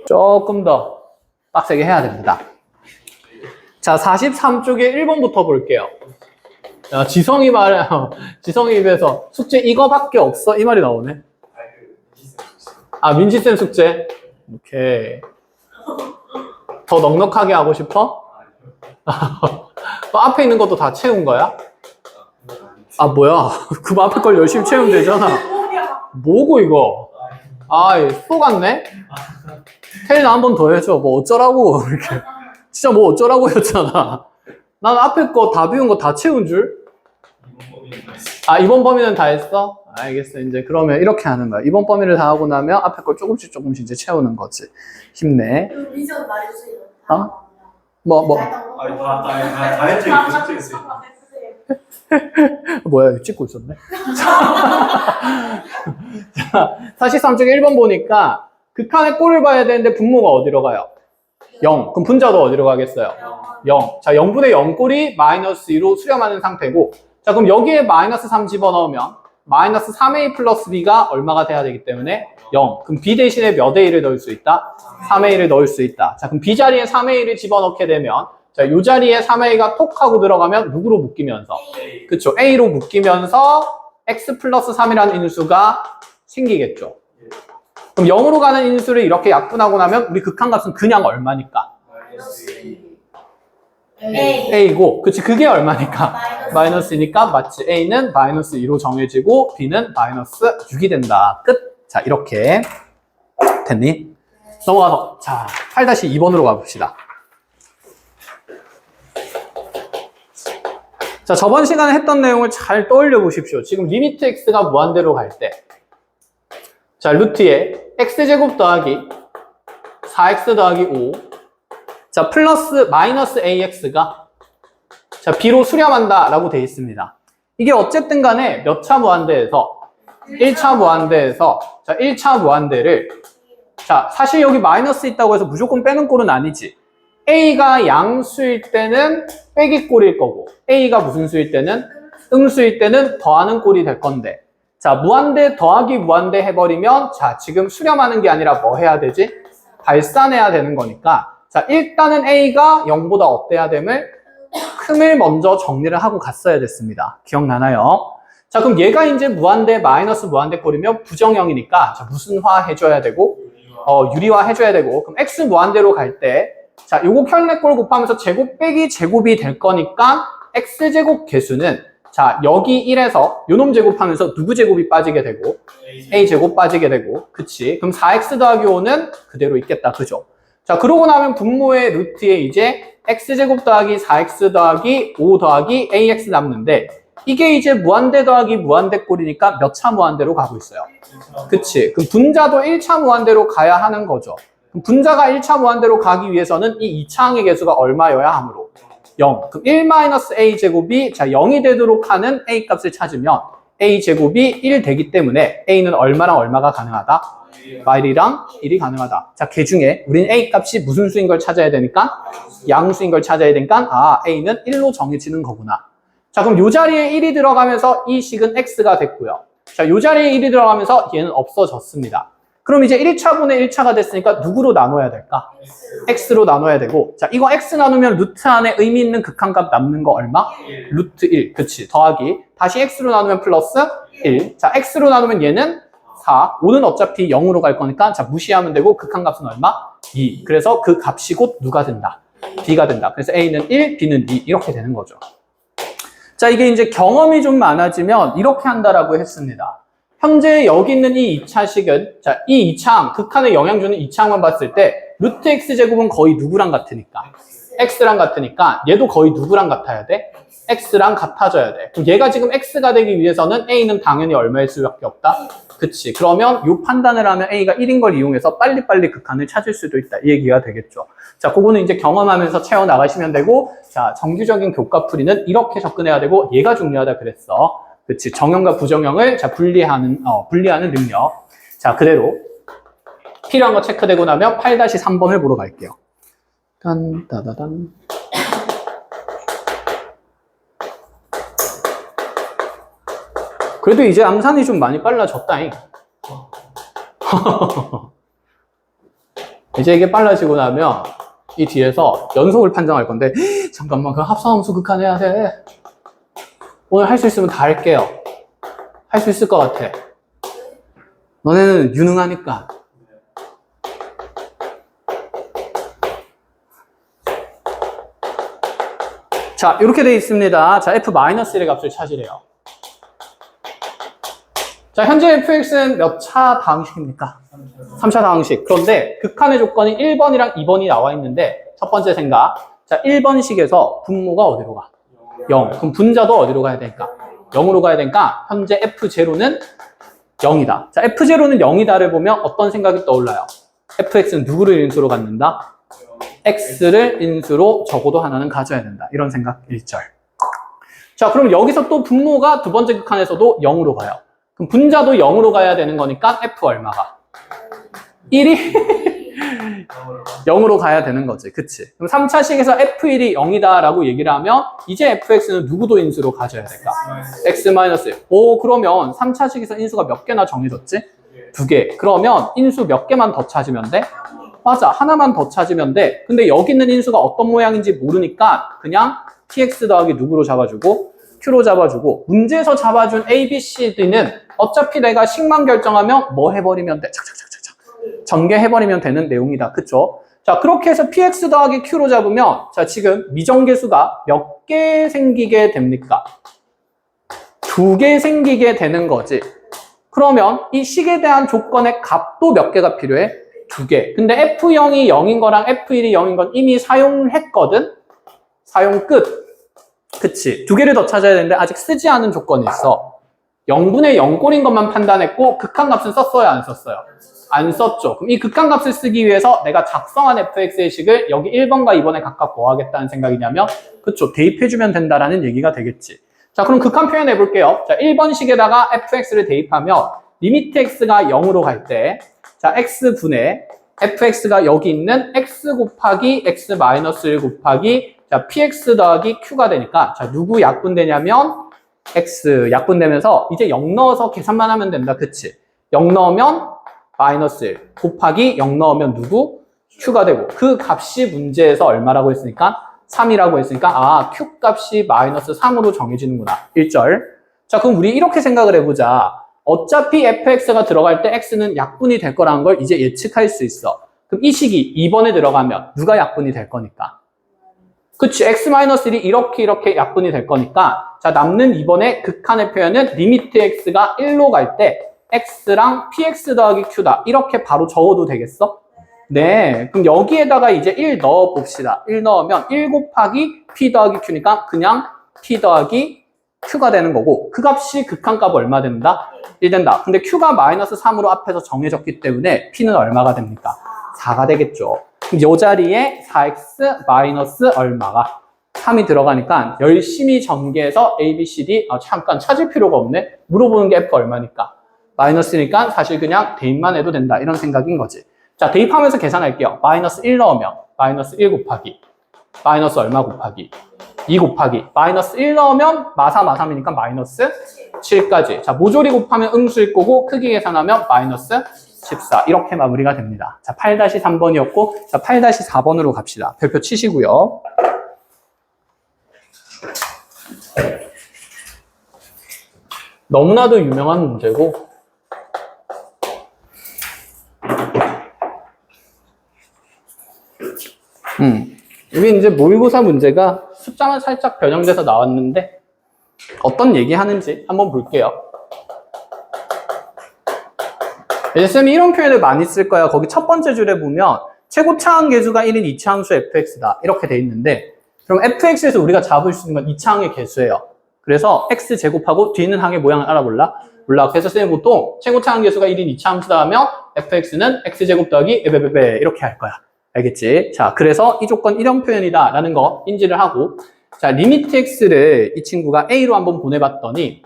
조금 더 빡세게 해야 됩니다. 자, 43쪽에 1번부터 볼게요. 야, 지성이 입에서 숙제 이거밖에 없어? 이 말이 나오네. 아, 민지쌤 숙제. 오케이. 더 넉넉하게 하고 싶어? 앞에 있는 것도 다 채운 거야? 아, 뭐야. 그 앞에 걸 열심히 채우면 되잖아. 뭐고, 이거? 아, 또 갔네? 테일나 한 번 더 해줘. 뭐 어쩌라고. 이렇게. 진짜 뭐 어쩌라고 했잖아. 난 앞에 거 다 비운 거 다 채운 줄? 아, 이번 범위는 다 했어? 알겠어. 이제 그러면 이렇게 하는 거야. 이번 범위를 다 하고 나면 앞에 걸 조금씩 이제 채우는 거지. 힘내. 민지도 말해주세요. 어? 뭐. 다 했지. 뭐야, 이거 찍고 있었네? 자, 43쪽에 1번 보니까 극한의 꼴을 봐야 되는데 분모가 어디로 가요? 0. 그럼 분자도 어디로 가겠어요? 0. 자, 0분의 0꼴이 마이너스 2로 수렴하는 상태고, 자, 그럼 여기에 마이너스 3 집어넣으면 마이너스 3a 플러스 b가 얼마가 돼야 되기 때문에 0. 그럼 b 대신에 몇 a를 넣을 수 있다? 3a를 넣을 수 있다. 자, 그럼 b 자리에 3a를 집어넣게 되면, 자, 요 자리에 3a가 톡 하고 들어가면 누구로 묶이면서? 그쵸. a로 묶이면서 x 플러스 3이라는 인수가 생기겠죠. 그럼 0으로 가는 인수를 이렇게 약분하고 나면 우리 극한값은 그냥 얼마니까? a고, 그치, 그게 얼마니까? 마이너스니까 맞지. a는 마이너스 2로 정해지고 b는 마이너스 6이 된다. 끝. 자, 이렇게 됐니? 넘어가서 자, 8-2번으로 가봅시다. 자, 저번 시간에 했던 내용을 잘 떠올려 보십시오. 지금 리미트 x가 무한대로 갈 때, 자, 루트에 x제곱 더하기 4x 더하기 5, 자, 플러스 마이너스 ax가 자, b로 수렴한다 라고 되어 있습니다. 이게 어쨌든 간에 몇 차 무한대에서 1차 무한대에서, 자, 1차 무한대를, 자, 사실 여기 마이너스 있다고 해서 무조건 빼는 꼴은 아니지. a가 양수일 때는 빼기 꼴일 거고, a가 무슨 수일 때는 음수일 때는 더하는 꼴이 될 건데, 자, 무한대 더하기 무한대 해버리면, 자, 지금 수렴하는 게 아니라 뭐 해야 되지? 발산해야 되는 거니까, 자, 일단은 a가 0보다 어때야 됨을? 큼을 먼저 정리를 하고 갔어야 됐습니다. 기억나나요? 자, 그럼 얘가 이제 무한대 마이너스 무한대 꼴이면 부정형이니까, 자, 무슨 화 해줘야 되고? 유리화 해줘야 되고, 그럼 x 무한대로 갈 때, 자, 요거 혈내꼴 곱하면서 제곱 빼기 제곱이 될 거니까 x제곱 개수는, 자, 여기 1에서 요놈 제곱하면서 누구 제곱이 빠지게 되고 a제곱 빠지게 되고, 그치? 그럼 4x 더하기 5는 그대로 있겠다. 그죠? 자, 그러고 나면 분모의 루트에 이제 x제곱 더하기 4x 더하기 5 더하기 ax 남는데, 이게 이제 무한대 더하기 무한대 꼴이니까 몇 차 무한대로 가고 있어요? 그치? 그럼 분자도 1차 무한대로 가야 하는 거죠. 그럼 분자가 1차 무한대로 가기 위해서는 이 2차항의 개수가 얼마여야 하므로? 0. 그럼 1-a제곱이 자 0이 되도록 하는 a 값을 찾으면 a제곱이 1 되기 때문에 a는 얼마랑 얼마가 가능하다? 1이랑 1이 가능하다. 자, 그 중에 우린 a 값이 무슨 수인 걸 찾아야 되니까? 양수인 걸 찾아야 되니까 a는 1로 정해지는 거구나. 자, 그럼 요 자리에 1이 들어가면서 이 식은 x가 됐고요. 자, 요 자리에 1이 들어가면서 얘는 없어졌습니다. 그럼 이제 1차분의 1차가 됐으니까 누구로 나눠야 될까? x로 나눠야 되고, 자, 이거 x 나누면 루트 안에 의미 있는 극한값 남는 거 얼마? 루트 1. 그치. 더하기. 다시 x로 나누면 플러스 1. 자, x로 나누면 얘는 4. 5는 어차피 0으로 갈 거니까, 자, 무시하면 되고, 극한값은 얼마? 2. 그래서 그 값이 곧 누가 된다? b가 된다. 그래서 a는 1, b는 2. 이렇게 되는 거죠. 자, 이게 이제 경험이 좀 많아지면 이렇게 한다라고 했습니다. 현재 여기 있는 이 2차식은, 자, 이 2차항, 극한에 영향 주는 2차항만 봤을 때, 루트 x제곱은 거의 누구랑 같으니까? x랑 같으니까, 얘도 거의 누구랑 같아야 돼? x랑 같아져야 돼. 그럼 얘가 지금 x가 되기 위해서는 a는 당연히 얼마일 수밖에 없다? 그치. 그러면 요 판단을 하면 a가 1인 걸 이용해서 빨리빨리 극한을 찾을 수도 있다. 이 얘기가 되겠죠. 자, 그거는 이제 경험하면서 채워나가시면 되고, 자, 정규적인 교과풀이는 이렇게 접근해야 되고, 얘가 중요하다 그랬어. 그치. 정형과 부정형을 자, 분리하는 능력. 자, 그대로 필요한 거 체크되고 나면 8-3번을 보러 갈게요. 딴따다단. 그래도 이제 암산이 좀 많이 빨라졌다잉. 이제 이게 빨라지고 나면 이 뒤에서 연속을 판정할 건데 잠깐만 그 합성함수 극한해야 돼. 오늘 할 수 있으면 다 할게요. 할 수 있을 것 같아. 너네는 유능하니까. 자, 이렇게 되어 있습니다. 자, f-1의 값을 찾으래요. 자, 현재 fx는 몇 차 다항식입니까? 3차 다항식. 그런데 극한의 조건이 1번이랑 2번이 나와 있는데 첫 번째 생각. 자, 1번식에서 분모가 어디로 가? 0. 그럼 분자도 어디로 가야 될까? 0으로 가야 되니까 현재 f0는 0이다. 자, f0는 0이다를 보면 어떤 생각이 떠올라요? fx는 누구를 인수로 갖는다? x를 인수로 적어도 하나는 가져야 된다. 이런 생각 1절. 자, 그럼 여기서 또 분모가 두 번째 극한에서도 0으로 가요. 그럼 분자도 0으로 가야 되는 거니까 f 얼마가? 1이 0으로 가야 되는 거지. 그치? 그럼 3차식에서 f1이 0이다 라고 얘기를 하면 이제 fx는 누구도 인수로 가져야 될까? x-1. 오, 그러면 3차식에서 인수가 몇 개나 정해졌지? 2개. 그러면 인수 몇 개만 더 찾으면 돼? 맞아. 하나만 더 찾으면 돼. 근데 여기 있는 인수가 어떤 모양인지 모르니까 그냥 tx 더하기 누구로 잡아주고 q로 잡아주고 문제에서 잡아준 a, b, c, d는 어차피 내가 식만 결정하면 뭐 해버리면 돼? 착착착착착. 전개해버리면 되는 내용이다. 그쵸? 자, 그렇게 해서 px 더하기 q로 잡으면 자, 지금 미정계수가 몇 개 생기게 됩니까? 2개 생기게 되는 거지. 그러면 이 식에 대한 조건의 값도 몇 개가 필요해? 2개. 근데 f0이 0인 거랑 f1이 0인 건 이미 사용했거든? 사용 끝. 그치. 2개를 더 찾아야 되는데 아직 쓰지 않은 조건이 있어. 0분의 0꼴인 것만 판단했고 극한값은 썼어요? 안 썼어요? 안 썼죠. 그럼 이 극한값을 쓰기 위해서 내가 작성한 fx의 식을 여기 1번과 2번에 각각 뭐 하겠다는 생각이냐면 그쵸. 대입해주면 된다라는 얘기가 되겠지. 자, 그럼 극한 표현해 볼게요. 자, 1번식에다가 fx를 대입하면 리미트 x가 0으로 갈 때 자, x분의 fx가 여기 있는 x 곱하기 x-1 곱하기 자, px 더하기 q가 되니까 자, 누구 약분되냐면 x 약분되면서 이제 0 넣어서 계산만 하면 된다. 그치? 0 넣으면 마이너스 1 곱하기 0 넣으면 누구? q가 되고 그 값이 문제에서 얼마라고 했으니까 3이라고 했으니까 아, q 값이 마이너스 3으로 정해지는구나. 1절. 자, 그럼 우리 이렇게 생각을 해보자. 어차피 fx가 들어갈 때 x는 약분이 될 거라는 걸 이제 예측할 수 있어. 그럼 이 식이 2번에 들어가면 누가 약분이 될 거니까? 그치, x-1이 이렇게 약분이 될 거니까 자, 남는 2번의 극한의 표현은 리미트 x가 1로 갈 때 x랑 px 더하기 q다. 이렇게 바로 적어도 되겠어? 네, 그럼 여기에다가 이제 1 넣어 봅시다. 1 넣으면 1 곱하기 p 더하기 q니까 그냥 p 더하기 q가 되는 거고 그 값이 극한값 얼마 된다? 1 된다. 근데 q가 마이너스 3으로 앞에서 정해졌기 때문에 p는 얼마가 됩니까? 4가 되겠죠. 그럼 이 자리에 4x 마이너스 얼마가 3이 들어가니까 열심히 전개해서 a, b, c, d 잠깐 찾을 필요가 없네. 물어보는 게 f 얼마니까? 마이너스니까 사실 그냥 대입만 해도 된다. 이런 생각인 거지. 자, 대입하면서 계산할게요. 마이너스 1 넣으면 마이너스 1 곱하기 마이너스 얼마 곱하기 2 곱하기 마이너스 1 넣으면 마삼이니까 마이너스 7까지. 자, 모조리 곱하면 음수일 거고 크기 계산하면 마이너스 14 이렇게 마무리가 됩니다. 자, 8-3번이었고 자, 8-4번으로 갑시다. 별표 치시고요. 너무나도 유명한 문제고 이게 이제 모의고사 문제가 숫자만 살짝 변형돼서 나왔는데 어떤 얘기 하는지 한번 볼게요. 이제 쌤이 이런 표현을 많이 쓸 거야. 거기 첫 번째 줄에 보면 최고 차항 계수가 1인 이차함수 fx다 이렇게 돼 있는데 그럼 fx에서 우리가 잡을 수 있는 건 이차항의 계수예요. 그래서 x 제곱하고 뒤에 있는 항의 모양을 알아볼라? 몰라. 그래서 쌤이 보통 최고 차항 계수가 1인 이차함수다 하면 fx는 x제곱 더하기 에베베베 이렇게 할 거야. 알겠지? 자, 그래서 이 조건 이런 표현이다 라는 거 인지를 하고 자, 리미트 x를 이 친구가 a로 한번 보내봤더니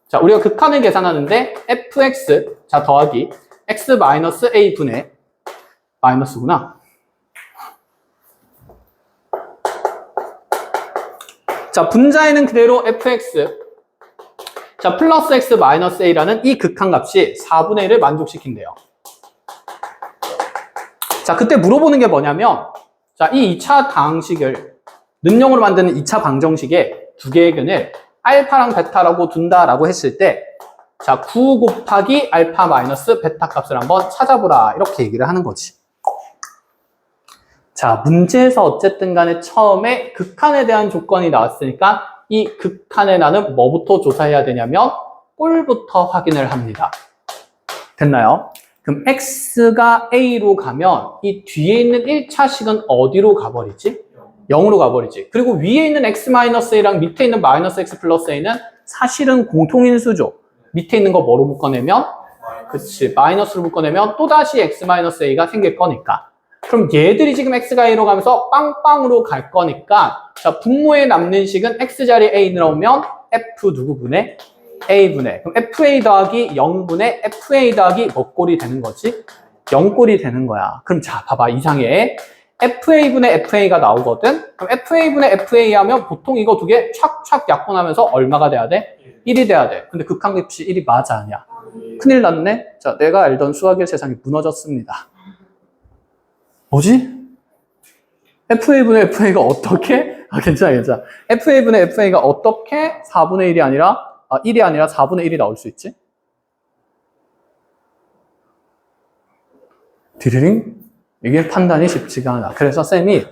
자, 우리가 극한을 계산하는데 fx 자 더하기 x-a 분의 마이너스구나. 자, 분자에는 그대로 fx 자 플러스 x-a라는 이 극한값이 4분의 1을 만족시킨대요. 자, 그때 물어보는 게 뭐냐면, 자, 이 2차 방식을, 는영으로 만드는 2차 방정식의 두 개의 근을 알파랑 베타라고 둔다라고 했을 때, 자, 9 곱하기 알파 마이너스 베타 값을 한번 찾아보라. 이렇게 얘기를 하는 거지. 자, 문제에서 어쨌든 간에 처음에 극한에 대한 조건이 나왔으니까 이 극한에 나는 뭐부터 조사해야 되냐면 꼴부터 확인을 합니다. 됐나요? 그럼 x가 a로 가면 이 뒤에 있는 1차식은 어디로 가버리지? 0으로 가버리지. 그리고 위에 있는 x-a랑 밑에 있는 마이너스 x 플러스 a는 사실은 공통인수죠. 밑에 있는 거 뭐로 묶어내면? 그치, 마이너스로 묶어내면 또다시 x-a가 생길 거니까. 그럼 얘들이 지금 x가 a로 가면서 빵빵으로 갈 거니까, 자, 분모에 남는 식은 x자리에 a 넣으면 f 누구분의? a분의. 그럼 fa 더하기 0분의 fa 더하기 몇 꼴이 되는 거지? 0꼴이 되는 거야. 그럼 자, 봐봐. 이상해. fa분의 fa가 나오거든? 그럼 fa분의 fa 하면 보통 이거 두 개 착착 약분하면서 얼마가 돼야 돼? 1이 돼야 돼. 근데 극한값이 1이 맞아, 아니야? 큰일 났네? 자, 내가 알던 수학의 세상이 무너졌습니다. 뭐지? fa분의 fa가 어떻게? 아, 괜찮아. fa분의 fa가 어떻게 4분의 1이 아니라, 1이 아니라 4분의 1이 나올 수 있지? 디리링? 이게 판단이 쉽지가 않아. 그래서 쌤이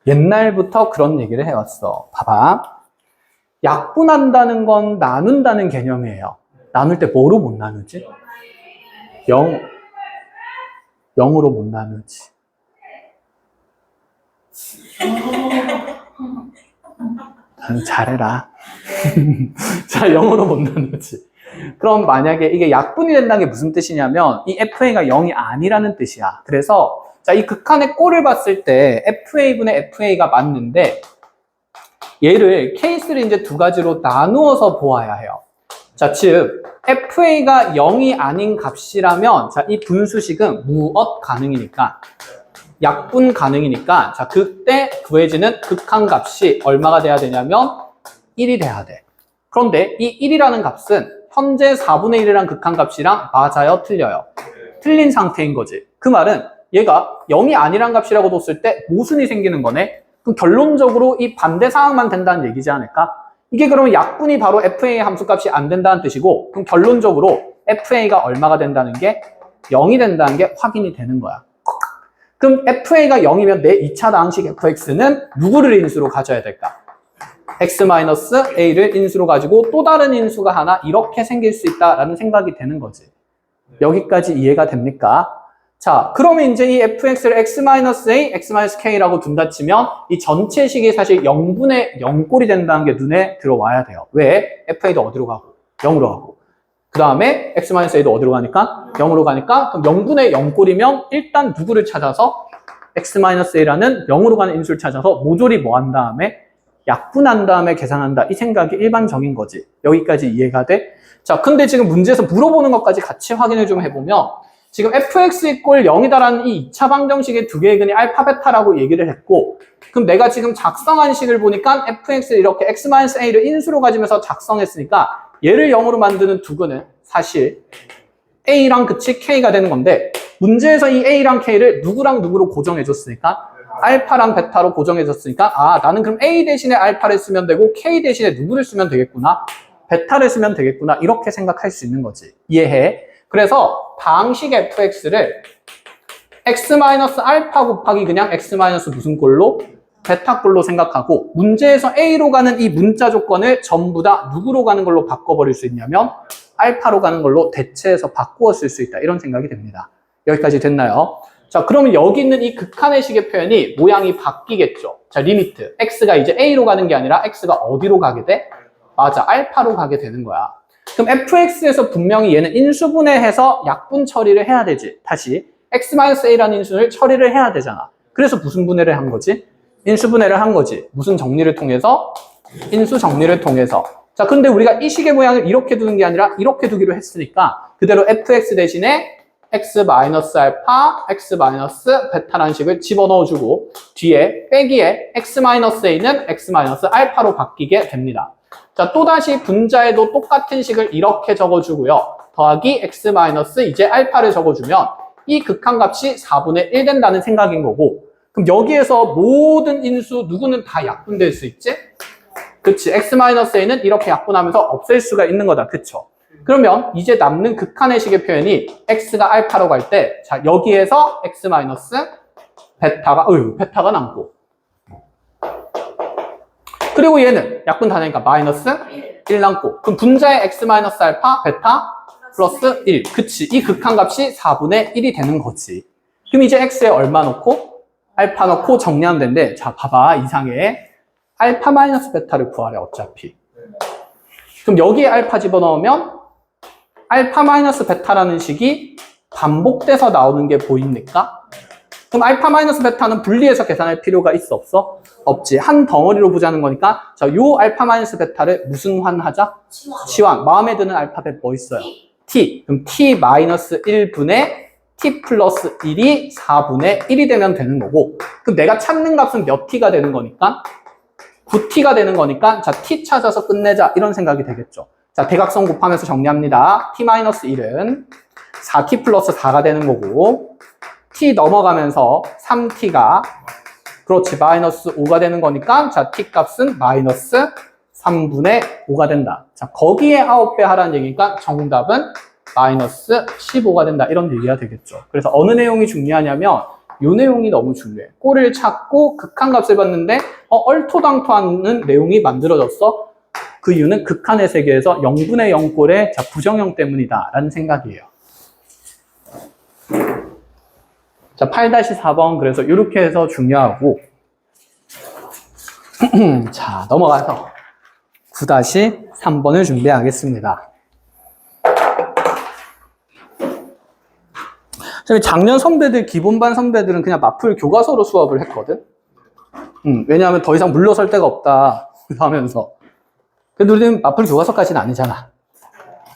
옛날부터 그런 얘기를 해왔어. 봐봐. 약분한다는 건 나눈다는 개념이에요. 나눌 때 뭐로 못 나누지? 0으로 못 나누지. 잘해라. 자, 0으로 못 나누지. 그럼 만약에 이게 약분이 된다는 게 무슨 뜻이냐면 이 FA가 0이 아니라는 뜻이야. 그래서 자, 이 극한의 꼴을 봤을 때 FA분의 FA가 맞는데 얘를 케이스를 이제 두 가지로 나누어서 보아야 해요. 자, 즉 FA가 0이 아닌 값이라면 자, 이 분수식은 무엇 가능이니까 약분 가능이니까 자, 그때 구해지는 극한값이 얼마가 돼야 되냐면 1이 돼야 돼. 그런데 이 1이라는 값은 현재 4분의 1이라는 극한값이랑 맞아요? 틀려요? 틀린 상태인 거지. 그 말은 얘가 0이 아니란 값이라고 뒀을 때 모순이 생기는 거네. 그럼 결론적으로 이 반대 상황만 된다는 얘기지 않을까? 이게 그러면 약분이 바로 FA 함수값이 안 된다는 뜻이고 그럼 결론적으로 FA가 얼마가 된다는 게 0이 된다는 게 확인이 되는 거야. 그럼 FA가 0이면 내 2차 다항식 fx는 누구를 인수로 가져야 될까? x-a를 인수로 가지고 또 다른 인수가 하나 이렇게 생길 수 있다라는 생각이 되는 거지. 여기까지 이해가 됩니까? 자, 그러면 이제 이 fx를 x-a, x-k라고 둔다 치면 이 전체 식이 사실 0분의 0꼴이 된다는 게 눈에 들어와야 돼요. 왜? fa도 어디로 가고? 0으로 가고. 그 다음에 x-a도 어디로 가니까? 0으로 가니까 그럼 0분의 0꼴이면 일단 누구를 찾아서 x-a라는 0으로 가는 인수를 찾아서 모조리 뭐 한 다음에 약분한 다음에 계산한다. 이 생각이 일반적인 거지. 여기까지 이해가 돼? 자, 근데 지금 문제에서 물어보는 것까지 같이 확인을 좀 해보면 지금 fx 이꼴 0이다라는 이 2차 방정식의 두 개의 근이 알파, 베타라고 얘기를 했고 그럼 내가 지금 작성한 식을 보니까 fx를 이렇게 x-a를 인수로 가지면서 작성했으니까 얘를 0으로 만드는 두 근은 사실 a랑 그치 k가 되는 건데 문제에서 이 a랑 k를 누구랑 누구로 고정해줬으니까 알파랑 베타로 고정해줬으니까 아 나는 그럼 a 대신에 알파를 쓰면 되고 k 대신에 누구를 쓰면 되겠구나 베타를 쓰면 되겠구나 이렇게 생각할 수 있는 거지. 이해해? 그래서 방식 fx를 x-알파 곱하기 그냥 x- 무슨 꼴로? 베타 꼴로 생각하고 문제에서 a로 가는 이 문자 조건을 전부 다 누구로 가는 걸로 바꿔버릴 수 있냐면 알파로 가는 걸로 대체해서 바꾸어 쓸 수 있다 이런 생각이 됩니다. 여기까지 됐나요? 자, 그러면 여기 있는 이 극한의 식의 표현이 모양이 바뀌겠죠. 자, 리미트 x가 이제 a로 가는 게 아니라 x가 어디로 가게 돼? 맞아, 알파로 가게 되는 거야. 그럼 fx에서 분명히 얘는 인수분해해서 약분 처리를 해야 되지. 다시 x-a라는 인수를 처리를 해야 되잖아. 그래서 무슨 분해를 한 거지? 인수분해를 한 거지. 무슨 정리를 통해서? 인수 정리를 통해서. 자, 근데 우리가 이 식의 모양을 이렇게 두는 게 아니라 이렇게 두기로 했으니까 그대로 fx 대신에 x-알파, x-베타라는 식을 집어넣어주고 뒤에 빼기에 x-a는 x-알파로 바뀌게 됩니다. 자, 또다시 분자에도 똑같은 식을 이렇게 적어주고요. 더하기 x- 이제 알파를 적어주면 이 극한값이 4분의 1 된다는 생각인 거고, 그럼 여기에서 모든 인수 누구는 다 약분될 수 있지? 그치. x-a는 이렇게 약분하면서 없앨 수가 있는 거다. 그쵸? 그러면 이제 남는 극한의 식의 표현이 x가 알파로 갈 때, 자, 여기에서 베타가 남고. 그리고 얘는 약분 다 되니까 마이너스 1 남고. 그럼 분자의 x-알파, 베타 플러스 1. 그치. 이 극한값이 4분의 1이 되는 거지. 그럼 이제 x에 얼마 넣고? 알파 넣고 정리하면 되는데, 자, 봐봐. 이상해. 알파 마이너스 베타를 구하래, 어차피. 그럼 여기에 알파 집어넣으면 알파 마이너스 베타라는 식이 반복돼서 나오는 게 보입니까? 그럼 알파 마이너스 베타는 분리해서 계산할 필요가 있어, 없어? 없지. 한 덩어리로 보자는 거니까, 자, 요 알파 마이너스 베타를 무슨 환하자? 치환. 마음에 드는 알파벳 뭐 있어요? t. 그럼 t 마이너스 1분의 t 플러스 1이 4분의 1이 되면 되는 거고, 그럼 내가 찾는 값은 몇 t가 되는 거니까? 9t가 되는 거니까, 자, t 찾아서 끝내자. 이런 생각이 되겠죠. 자, 대각선 곱하면서 정리합니다. t-1은 4t 플러스 4가 되는 거고, t 넘어가면서 3t가, 그렇지, 마이너스 5가 되는 거니까, 자, t 값은 마이너스 3분의 5가 된다. 자, 거기에 9배 하라는 얘기니까 정답은 마이너스 15가 된다. 이런 얘기가 되겠죠. 그래서 어느 내용이 중요하냐면, 요 내용이 너무 중요해. 꼴을 찾고 극한값을 봤는데 얼토당토하는 내용이 만들어졌어. 그 이유는 극한의 세계에서 0분의 0꼴의 부정형 때문이다 라는 생각이에요. 자, 8-4번 그래서 이렇게 해서 중요하고 자, 넘어가서 9-3번을 준비하겠습니다. 작년 선배들, 기본반 선배들은 그냥 마풀 교과서로 수업을 했거든. 왜냐하면 더 이상 물러설 데가 없다 하면서. 근데 우리는 마풀 교과서까지는 아니잖아.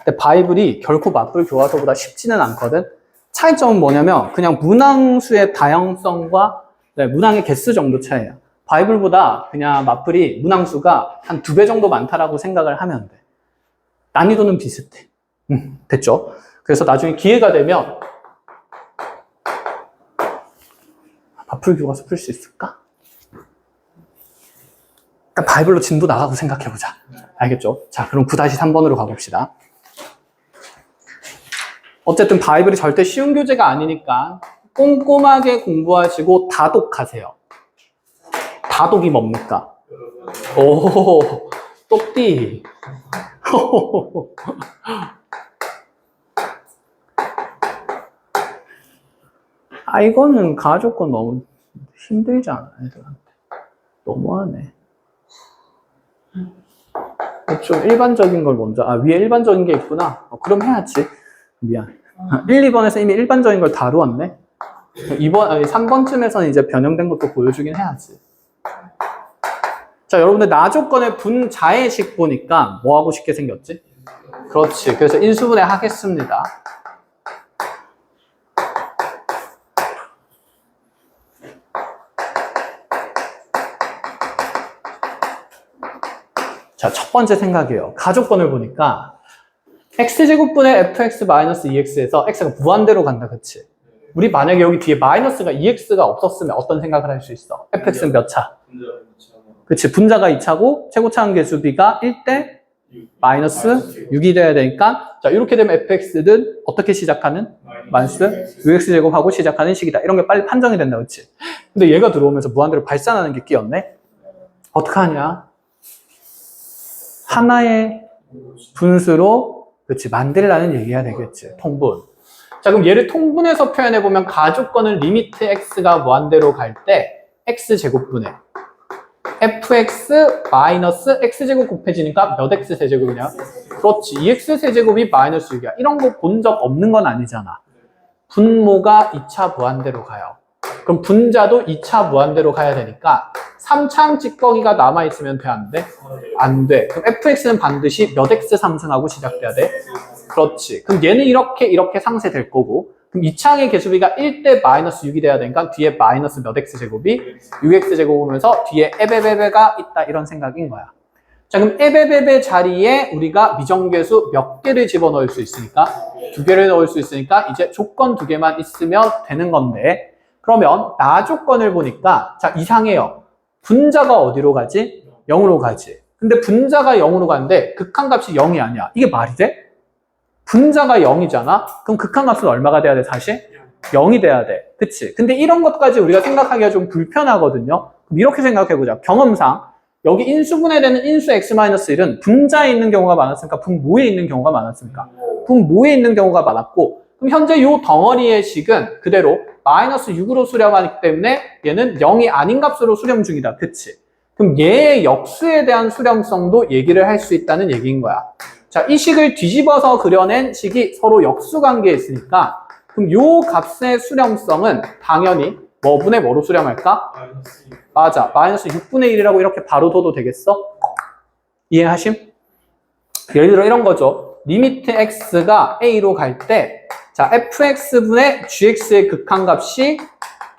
근데 바이블이 결코 마풀 교과서보다 쉽지는 않거든. 차이점은 뭐냐면 그냥 문항수의 다양성과 문항의 개수 정도 차이야. 바이블보다 그냥 마풀이 문항수가 한 2배 정도 많다라고 생각을 하면 돼. 난이도는 비슷해. 됐죠? 그래서 나중에 기회가 되면 마풀 교과서 풀 수 있을까? 그러니까 바이블로 진도 나가고 생각해보자. 알겠죠? 자, 그럼 9-3번으로 가봅시다. 어쨌든 바이블이 절대 쉬운 교재가 아니니까 꼼꼼하게 공부하시고 다독하세요. 다독이 뭡니까? 오, 똑띠. 아, 이거는 가족권 너무 힘들잖아, 애들한테. 너무하네. 좀 일반적인 걸 먼저, 위에 일반적인 게 있구나. 그럼 해야지. 미안. 1, 2번에서 이미 일반적인 걸 다루었네. 3번쯤에서는 이제 변형된 것도 보여주긴 해야지. 자, 여러분들 나조건의 분자의식 보니까 뭐 하고 싶게 생겼지? 그렇지. 그래서 인수분해 하겠습니다. 자, 첫 번째 생각이에요. 가족권을 보니까 x제곱분의 fx-2x에서 x가 무한대로 간다, 그치? 우리 만약에 여기 뒤에 마이너스가 2x가 없었으면 어떤 생각을 할 수 있어? fx는 몇 차? 그치, 분자가 2차고 최고차항 계수비가 1대 마이너스 6이 돼야 되니까, 자, 이렇게 되면 fx는 어떻게 시작하는? 마이너스 6x제곱하고 시작하는 식이다. 이런 게 빨리 판정이 된다, 그치? 근데 얘가 들어오면서 무한대로 발산하는 게 끼었네? 어떡하냐? 하나의 분수로, 그치, 만들라는 얘기가 되겠지. 통분. 자, 그럼 얘를 통분해서 표현해보면 가족권은 리미트 x가 무한대로 갈 때 x제곱분의 fx 마이너스 x제곱 곱해지니까 몇 x 세제곱이냐? 그렇지. 2x 세제곱이 마이너스 6이야. 이런 거 본 적 없는 건 아니잖아. 분모가 2차 무한대로 가요. 그럼 분자도 2차 무한대로 가야 되니까 3차항 찌꺼기가 남아있으면 돼, 안 돼? 안 돼. 그럼 fx는 반드시 몇 x 상승하고 시작돼야 돼? 그렇지. 그럼 얘는 이렇게 상쇄될 거고, 그럼 2차항의 개수비가 1대 마이너스 6이 돼야 되니까 뒤에 마이너스 몇 x 제곱이 6x 제곱 오면서 뒤에 에베베베가 있다, 이런 생각인 거야. 자, 그럼 에베베베 자리에 우리가 미정계수 몇 개를 집어넣을 수 있으니까? 2개를 넣을 수 있으니까 이제 조건 2개만 있으면 되는 건데, 그러면 나 조건을 보니까 자, 이상해요. 분자가 어디로 가지? 0으로 가지. 근데 분자가 0으로 가는데 극한값이 0이 아니야. 이게 말이 돼? 분자가 0이잖아? 그럼 극한값은 얼마가 돼야 돼, 사실? 0이 돼야 돼. 그치? 근데 이런 것까지 우리가 생각하기가 좀 불편하거든요. 그럼 이렇게 생각해보자. 경험상 여기 인수분해되는 인수 x-1은 분자에 있는 경우가 많았으니까 분모에 있는 경우가 많았습니까? 분모에 있는 경우가 많았고, 그럼 현재 이 덩어리의 식은 그대로 마이너스 6으로 수렴하기 때문에 얘는 0이 아닌 값으로 수렴 중이다. 그치? 그럼 얘의 역수에 대한 수렴성도 얘기를 할 수 있다는 얘기인 거야. 자, 이 식을 뒤집어서 그려낸 식이 서로 역수 관계에 있으니까 그럼 요 값의 수렴성은 당연히 뭐분의 뭐로 수렴할까? 맞아. 마이너스 6분의 1이라고 이렇게 바로 둬도 되겠어? 이해하심? 예를 들어 이런 거죠. 리미트 x가 a로 갈 때, 자, fx분의 gx의 극한값이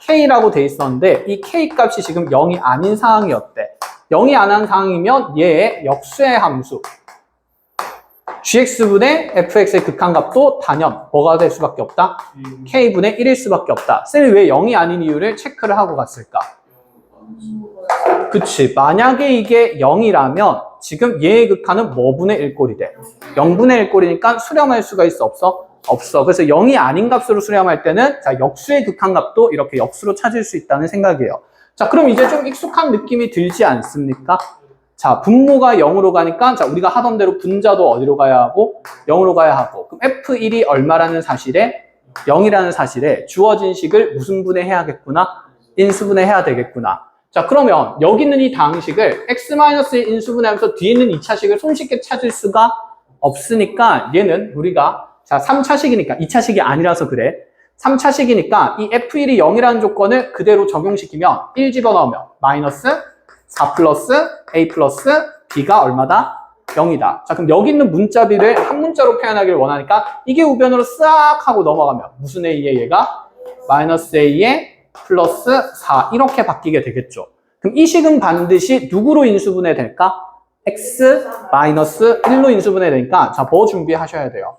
k라고 돼 있었는데, 이 k 값이 지금 0이 아닌 상황이었대. 0이 안 한 상황이면 얘의 역수의 함수, gx분의 fx의 극한값도 단연 뭐가 될 수밖에 없다? k분의 1일 수밖에 없다. 쌤이 왜 0이 아닌 이유를 체크를 하고 갔을까? 그치. 만약에 이게 0이라면 지금 얘의 극한은 뭐분의 1꼴이 돼? 0분의 1꼴이니까 수렴할 수가 있어? 없어? 없어. 그래서 0이 아닌 값으로 수렴할 때는 자, 역수의 극한값도 이렇게 역수로 찾을 수 있다는 생각이에요. 자, 그럼 이제 좀 익숙한 느낌이 들지 않습니까? 자, 분모가 0으로 가니까 자, 우리가 하던 대로 분자도 어디로 가야 하고 0으로 가야 하고, 그럼 F1이 얼마라는 사실에 0이라는 사실에 주어진 식을 무슨 분해해야겠구나? 인수분해해야 되겠구나. 자, 그러면 여기 있는 이 다항식을 x-1 인수분해하면서 뒤에 있는 2차식을 손쉽게 찾을 수가 없으니까 얘는 우리가 자, 3차식이니까 2차식이 아니라서 그래. 3차식이니까 이 F1이 0이라는 조건을 그대로 적용시키면 1 집어넣으면 마이너스 4 플러스 A 플러스 B가 얼마다? 0이다. 자, 그럼 여기 있는 문자비를 한 문자로 표현하기를 원하니까 이게 우변으로 싹 하고 넘어가면 무슨 A에 얘가? 마이너스 A에 플러스 4 이렇게 바뀌게 되겠죠. 그럼 이 식은 반드시 누구로 인수분해 될까? X 마이너스 1로 인수분해 되니까 자, 뭐 준비하셔야 돼요?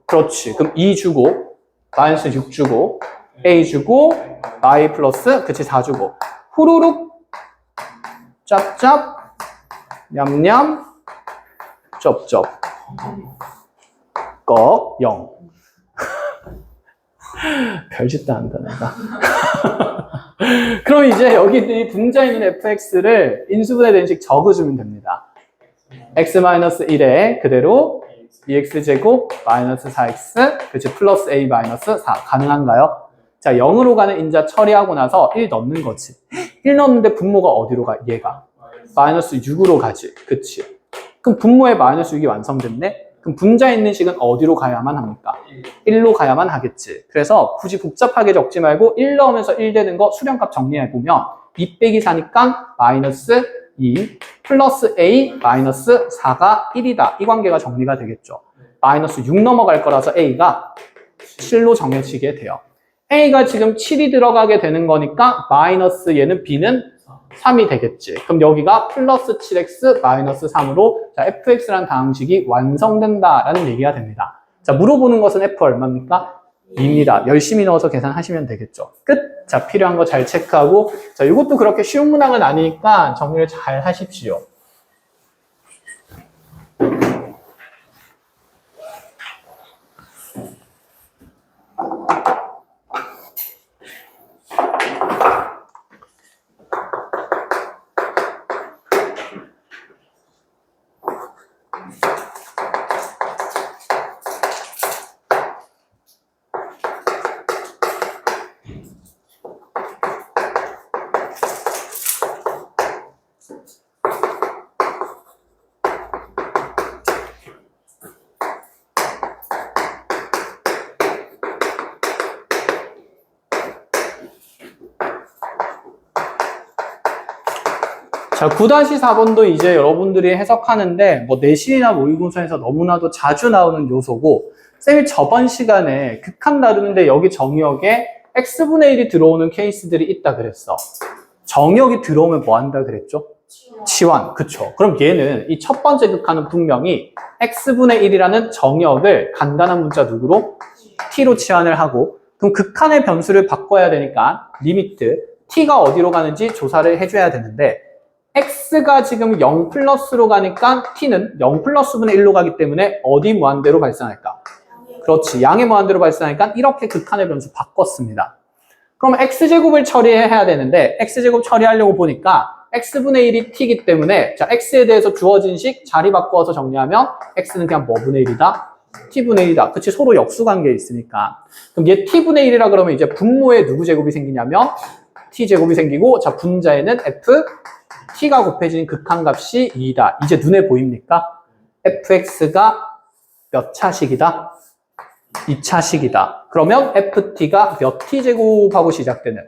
그렇지. 그럼 2 주고 마이너스 6 주고 A 주고 Y 플러스 그치 4 주고 후루룩 짭짭 냠냠 쩝쩝 꺽 0. 별짓도 안다 내가. 그럼 이제 여기 이 분자에 있는 fx를 인수분해된 식 적어주면 됩니다. x-1에 그대로 2x제곱 마이너스 4x 그치 플러스 a 마이너스 4 가능한가요? 자, 0으로 가는 인자 처리하고 나서 1 넣는 거지. 1 넣는데 분모가 어디로 가? 얘가 마이너스 6으로 가지. 그치? 그럼 분모에 마이너스 6이 완성됐네? 그럼 분자에 있는 식은 어디로 가야만 합니까? 1로 가야만 하겠지. 그래서 굳이 복잡하게 적지 말고 1 넣으면서 1 되는 거 수렴값 정리해보면 2 빼기 4니까 마이너스 2 플러스 A 마이너스 4가 1이다. 이 관계가 정리가 되겠죠. 마이너스 6 넘어갈 거라서 A가 7로 정해지게 돼요. A가 지금 7이 들어가게 되는 거니까 마이너스 얘는 B는 3이 되겠지. 그럼 여기가 플러스 7x 마이너스 3으로 자, fx라는 다항식이 완성된다라는 얘기가 됩니다. 자, 물어보는 것은 f 얼마입니까? 2입니다. 열심히 넣어서 계산하시면 되겠죠. 끝! 자, 필요한 거 잘 체크하고 자, 이것도 그렇게 쉬운 문항은 아니니까 정리를 잘 하십시오. 자, 9-4번도 이제 여러분들이 해석하는데 뭐 내신이나 모의고사에서 너무나도 자주 나오는 요소고 쌤이 저번 시간에 극한 다루는데 여기 정의역에 x분의 1이 들어오는 케이스들이 있다 그랬어. 정의역이 들어오면 뭐 한다 그랬죠? 치환. 그쵸. 그럼 얘는 이 첫 번째 극한은 분명히 x분의 1이라는 정역을 간단한 문자 누구로? t로 치환을 하고, 그럼 극한의 변수를 바꿔야 되니까 리미트 t가 어디로 가는지 조사를 해줘야 되는데, x가 지금 0 플러스로 가니까 t는 0 플러스 분의 1로 가기 때문에 어디 무한대로 발생할까? 그렇지. 양의 무한대로 발생하니까 이렇게 극한의 변수 바꿨습니다. 그럼 x제곱을 처리해야 되는데 x제곱 처리하려고 보니까 x분의 1이 t이기 때문에 자 x에 대해서 주어진 식 자리 바꾸어서 정리하면 x는 그냥 뭐분의 1이다? t분의 1이다. 그치? 서로 역수관계에 있으니까. 그럼 얘 t분의 1이라 그러면 이제 분모에 누구 제곱이 생기냐면 t제곱이 생기고 자 분자에는 f t가 곱해진 극한값이 2다. 이제 눈에 보입니까? fx가 몇 차식이다? 2차식이다. 그러면 ft가 몇 t제곱하고 시작되는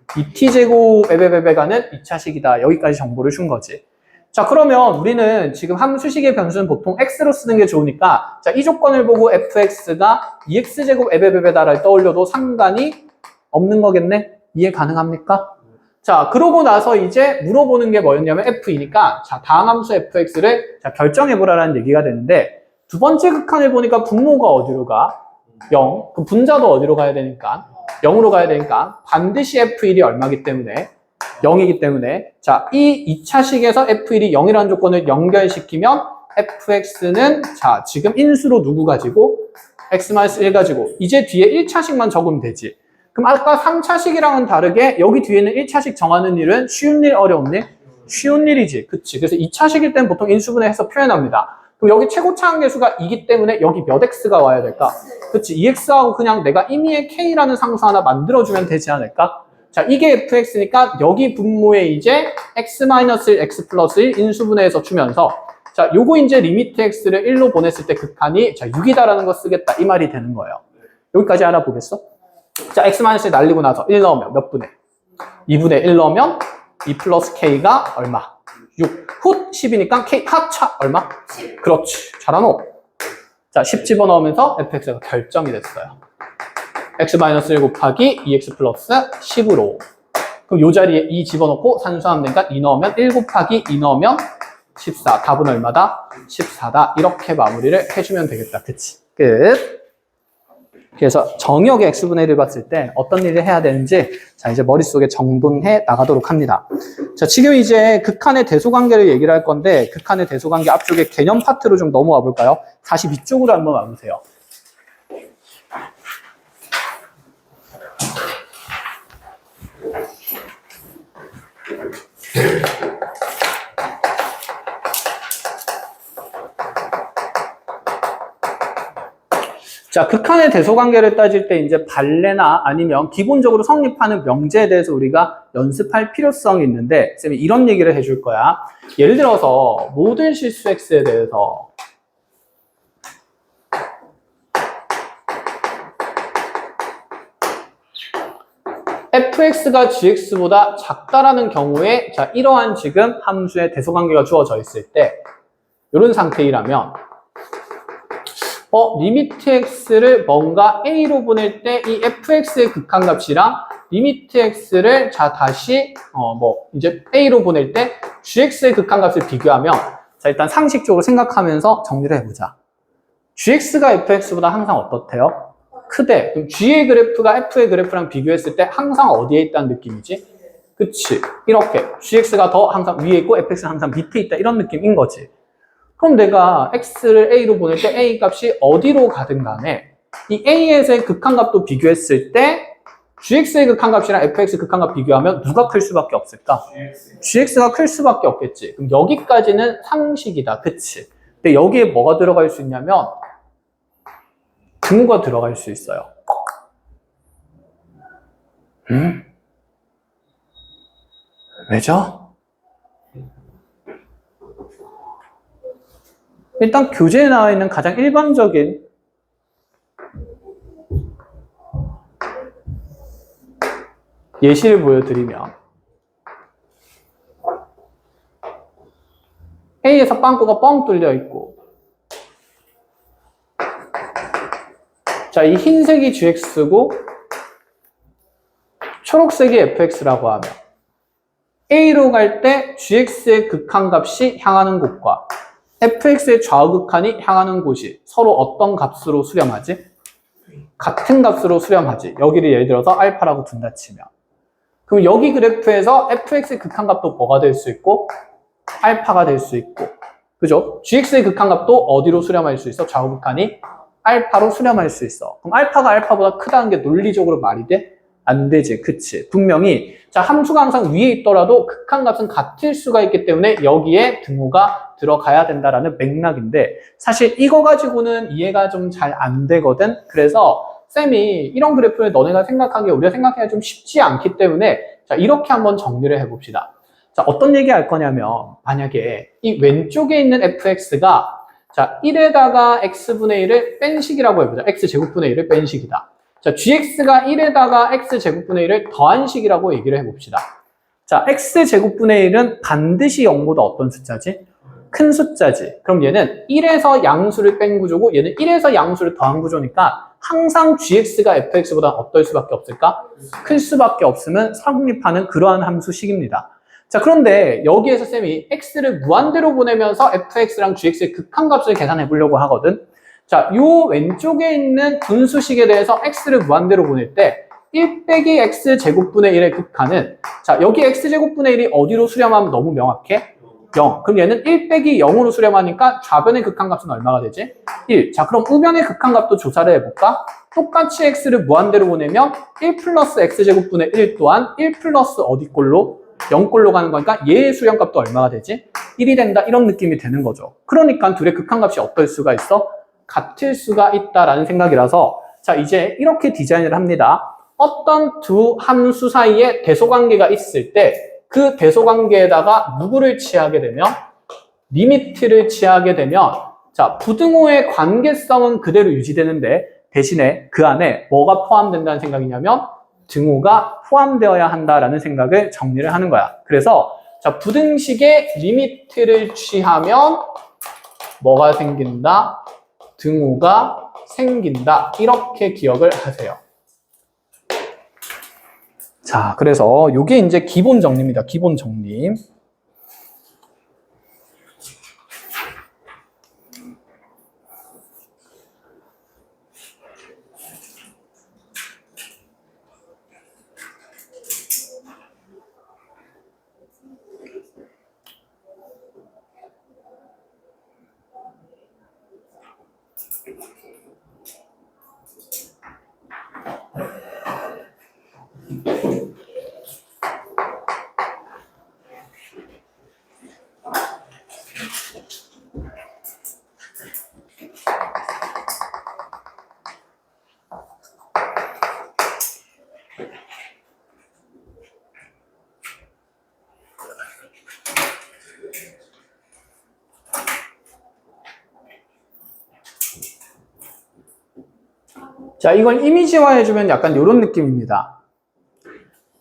2t제곱 에베베베 가는 2차식이다. 여기까지 정보를 준 거지. 자 그러면 우리는 지금 함수식의 변수는 보통 x로 쓰는 게 좋으니까 자 이 조건을 보고 fx가 2x제곱 에베베베다를 떠올려도 상관이 없는 거겠네? 이해 가능합니까? 자 그러고 나서 이제 물어보는 게 뭐였냐면 f이니까 자 다음 함수 fx를 자 결정해보라는 얘기가 되는데 두 번째 극한을 보니까 분모가 어디로 가? 0. 그럼 분자도 어디로 가야 되니까? 0으로 가야 되니까 반드시 f1이 얼마기 때문에 0이기 때문에 자, 이 2차식에서 f1이 0이라는 조건을 연결시키면 fx는 자, 지금 인수로 누구 가지고? x-1 가지고 이제 뒤에 1차식만 적으면 되지. 그럼 아까 3차식이랑은 다르게 여기 뒤에는 1차식 정하는 일은 쉬운 일, 어려운 일? 쉬운 일이지. 그치? 그래서 2차식일 땐 보통 인수분해해서 표현합니다. 그럼 여기 최고차 한계수가 2기 때문에 여기 몇 x가 와야 될까? 그치? 2x하고 그냥 내가 임의의 k라는 상수 하나 만들어주면 되지 않을까? 자, 이게 fx니까 여기 분모에 이제 x-1, x 플러스 1 인수분해해서 주면서 자, 요거 이제 리미트 x를 1로 보냈을 때 극한이 자, 6이다라는 거 쓰겠다. 이 말이 되는 거예요. 여기까지 알아보겠어? 자, x-1 날리고 나서 1 넣으면 몇 분의? 2분의 1 넣으면 2 플러스 k가 얼마? 6. 훗 10이니까 k 합차 얼마? 10. 그렇지. 잘하노. 자, 10 집어넣으면서 fx가 결정이 됐어요. x-1 곱하기 2x 플러스 10으로. 그럼 요 자리에 2 집어넣고 산수하면 되니까 2 넣으면 1 곱하기 2 넣으면 14. 답은 얼마다? 14다. 이렇게 마무리를 해주면 되겠다. 그치? 끝. 그래서 정역의 x분의 1을 봤을 때 어떤 일을 해야 되는지 자 이제 머릿속에 정돈해 나가도록 합니다. 자 지금 이제 극한의 대소관계를 얘기를 할 건데 극한의 대소관계 앞쪽에 개념 파트로 좀 넘어와 볼까요? 42쪽으로 한번 와보세요. 자, 극한의 대소관계를 따질 때 이제 발레나 아니면 기본적으로 성립하는 명제에 대해서 우리가 연습할 필요성이 있는데 쌤이 이런 얘기를 해줄 거야. 예를 들어서 모든 실수 x에 대해서 fx가 gx보다 작다라는 경우에 자 이러한 지금 함수의 대소관계가 주어져 있을 때 이런 상태이라면 리미트 x를 뭔가 a로 보낼 때 이 fx의 극한값이랑 리미트 x를 자 다시 이제 a로 보낼 때 gx의 극한값을 비교하면 자 일단 상식적으로 생각하면서 정리를 해보자. gx가 fx보다 항상 어떻대요? 크대. 그럼 g의 그래프가 f의 그래프랑 비교했을 때 항상 어디에 있다는 느낌이지? 그치? 이렇게 gx가 더 항상 위에 있고 fx는 항상 밑에 있다 이런 느낌인 거지. 그럼 내가 x를 a로 보낼 때 a 값이 어디로 가든 간에 이 a에서의 극한값도 비교했을 때 gx의 극한값이랑 fx의 극한값 비교하면 누가 클 수밖에 없을까? gx가 클 수밖에 없겠지. 그럼 여기까지는 상식이다. 그치? 근데 여기에 뭐가 들어갈 수 있냐면 등호가 들어갈 수 있어요. 왜죠? 일단 교재에 나와 있는 가장 일반적인 예시를 보여드리면 A에서 빵꾸가 뻥 뚫려 있고 자, 이 흰색이 gx고 초록색이 fx라고 하면 A로 갈 때 gx의 극한값이 향하는 곳과 fx의 좌우극한이 향하는 곳이 서로 어떤 값으로 수렴하지? 같은 값으로 수렴하지. 여기를 예를 들어서 알파라고 둔다 치면. 그럼 여기 그래프에서 fx의 극한값도 뭐가 될 수 있고 알파가 될 수 있고, 그죠? gx의 극한값도 어디로 수렴할 수 있어? 좌우극한이 알파로 수렴할 수 있어. 그럼 알파가 알파보다 크다는 게 논리적으로 말이 돼? 안 되지. 그치? 분명히 자, 함수가 항상 위에 있더라도 극한값은 같을 수가 있기 때문에 여기에 등호가 들어가야 된다라는 맥락인데, 사실 이거 가지고는 이해가 좀 잘 안 되거든. 그래서 쌤이 이런 그래프를 너네가 생각하기에 우리가 생각하기가 좀 쉽지 않기 때문에 자, 이렇게 한번 정리를 해봅시다. 자, 어떤 얘기 할 거냐면, 만약에 이 왼쪽에 있는 fx가 자, 1에다가 x분의 1을 뺀 식이라고 해보자. x제곱분의 1을 뺀 식이다. 자, gx가 1에다가 x제곱분의 1을 더한 식이라고 얘기를 해봅시다. 자, x제곱분의 1은 반드시 0보다 어떤 숫자지? 큰 숫자지. 그럼 얘는 1에서 양수를 뺀 구조고 얘는 1에서 양수를 더한 구조니까 항상 gx가 fx보다 어떨 수밖에 없을까? 클 수밖에 없으면 성립하는 그러한 함수식입니다. 자, 그런데 여기에서 쌤이 x를 무한대로 보내면서 fx랑 gx의 극한값을 계산해 보려고 하거든. 자, 요 왼쪽에 있는 분수식에 대해서 x를 무한대로 보낼 때 1 빼기 x제곱분의 1의 극한은 자, 여기 x제곱분의 1이 어디로 수렴하면 너무 명확해? 0. 그럼 얘는 1 빼기 0으로 수렴하니까 좌변의 극한값은 얼마가 되지? 1. 자, 그럼 우변의 극한값도 조사를 해볼까? 똑같이 x를 무한대로 보내면 1 플러스 x제곱분의 1 또한 1 플러스 어디 꼴로? 0꼴로 가는 거니까 얘의 수렴값도 얼마가 되지? 1이 된다. 이런 느낌이 되는 거죠. 그러니까 둘의 극한값이 어떨 수가 있어? 같을 수가 있다라는 생각이라서 자, 이제 이렇게 디자인을 합니다. 어떤 두 함수 사이에 대소관계가 있을 때 그 대소관계에다가 누구를 취하게 되면? 리미트를 취하게 되면 자, 부등호의 관계성은 그대로 유지되는데 대신에 그 안에 뭐가 포함된다는 생각이냐면 등호가 포함되어야 한다라는 생각을 정리를 하는 거야. 그래서 자, 부등식의 리미트를 취하면 뭐가 생긴다? 등호가 생긴다. 이렇게 기억을 하세요. 자, 그래서 이게 이제 기본 정리입니다. 기본 정리. 자, 이걸 이미지화해주면 약간 이런 느낌입니다.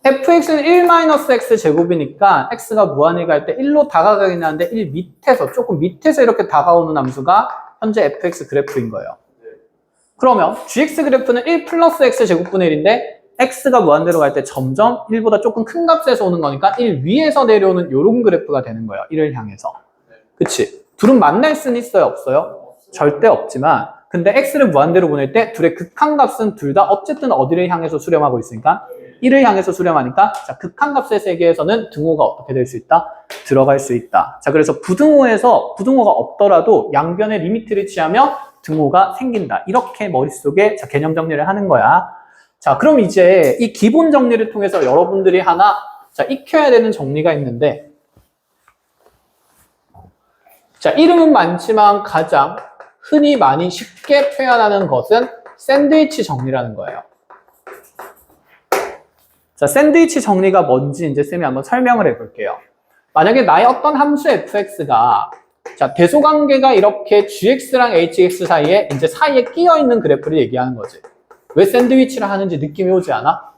fx는 1-x 제곱이니까 x가 무한히 갈 때 1로 다가가긴 하는데 1 밑에서, 조금 밑에서 이렇게 다가오는 함수가 현재 fx 그래프인 거예요. 그러면 gx 그래프는 1 플러스 x 제곱분의 1인데 x가 무한대로 갈 때 점점 1보다 조금 큰 값에서 오는 거니까 1 위에서 내려오는 이런 그래프가 되는 거예요. 1을 향해서. 그치? 둘은 만날 수는 있어요? 없어요? 절대 없지만 근데 x를 무한대로 보낼 때 둘의 극한값은 둘 다 어쨌든 어디를 향해서 수렴하고 있으니까 1을 향해서 수렴하니까 자, 극한값의 세계에서는 등호가 어떻게 될 수 있다? 들어갈 수 있다. 자, 그래서 부등호에서 부등호가 없더라도 양변의 리미트를 취하면 등호가 생긴다. 이렇게 머릿속에 자, 개념 정리를 하는 거야. 자, 그럼 이제 이 기본 정리를 통해서 여러분들이 하나 자, 익혀야 되는 정리가 있는데 자, 이름은 많지만 가장 흔히 많이 쉽게 표현하는 것은 샌드위치 정리라는 거예요. 자, 샌드위치 정리가 뭔지 이제 쌤이 한번 설명을 해볼게요. 만약에 나의 어떤 함수 fx가 자, 대소관계가 이렇게 gx랑 hx 사이에 이제 사이에 끼어 있는 그래프를 얘기하는 거지. 왜 샌드위치를 하는지 느낌이 오지 않아?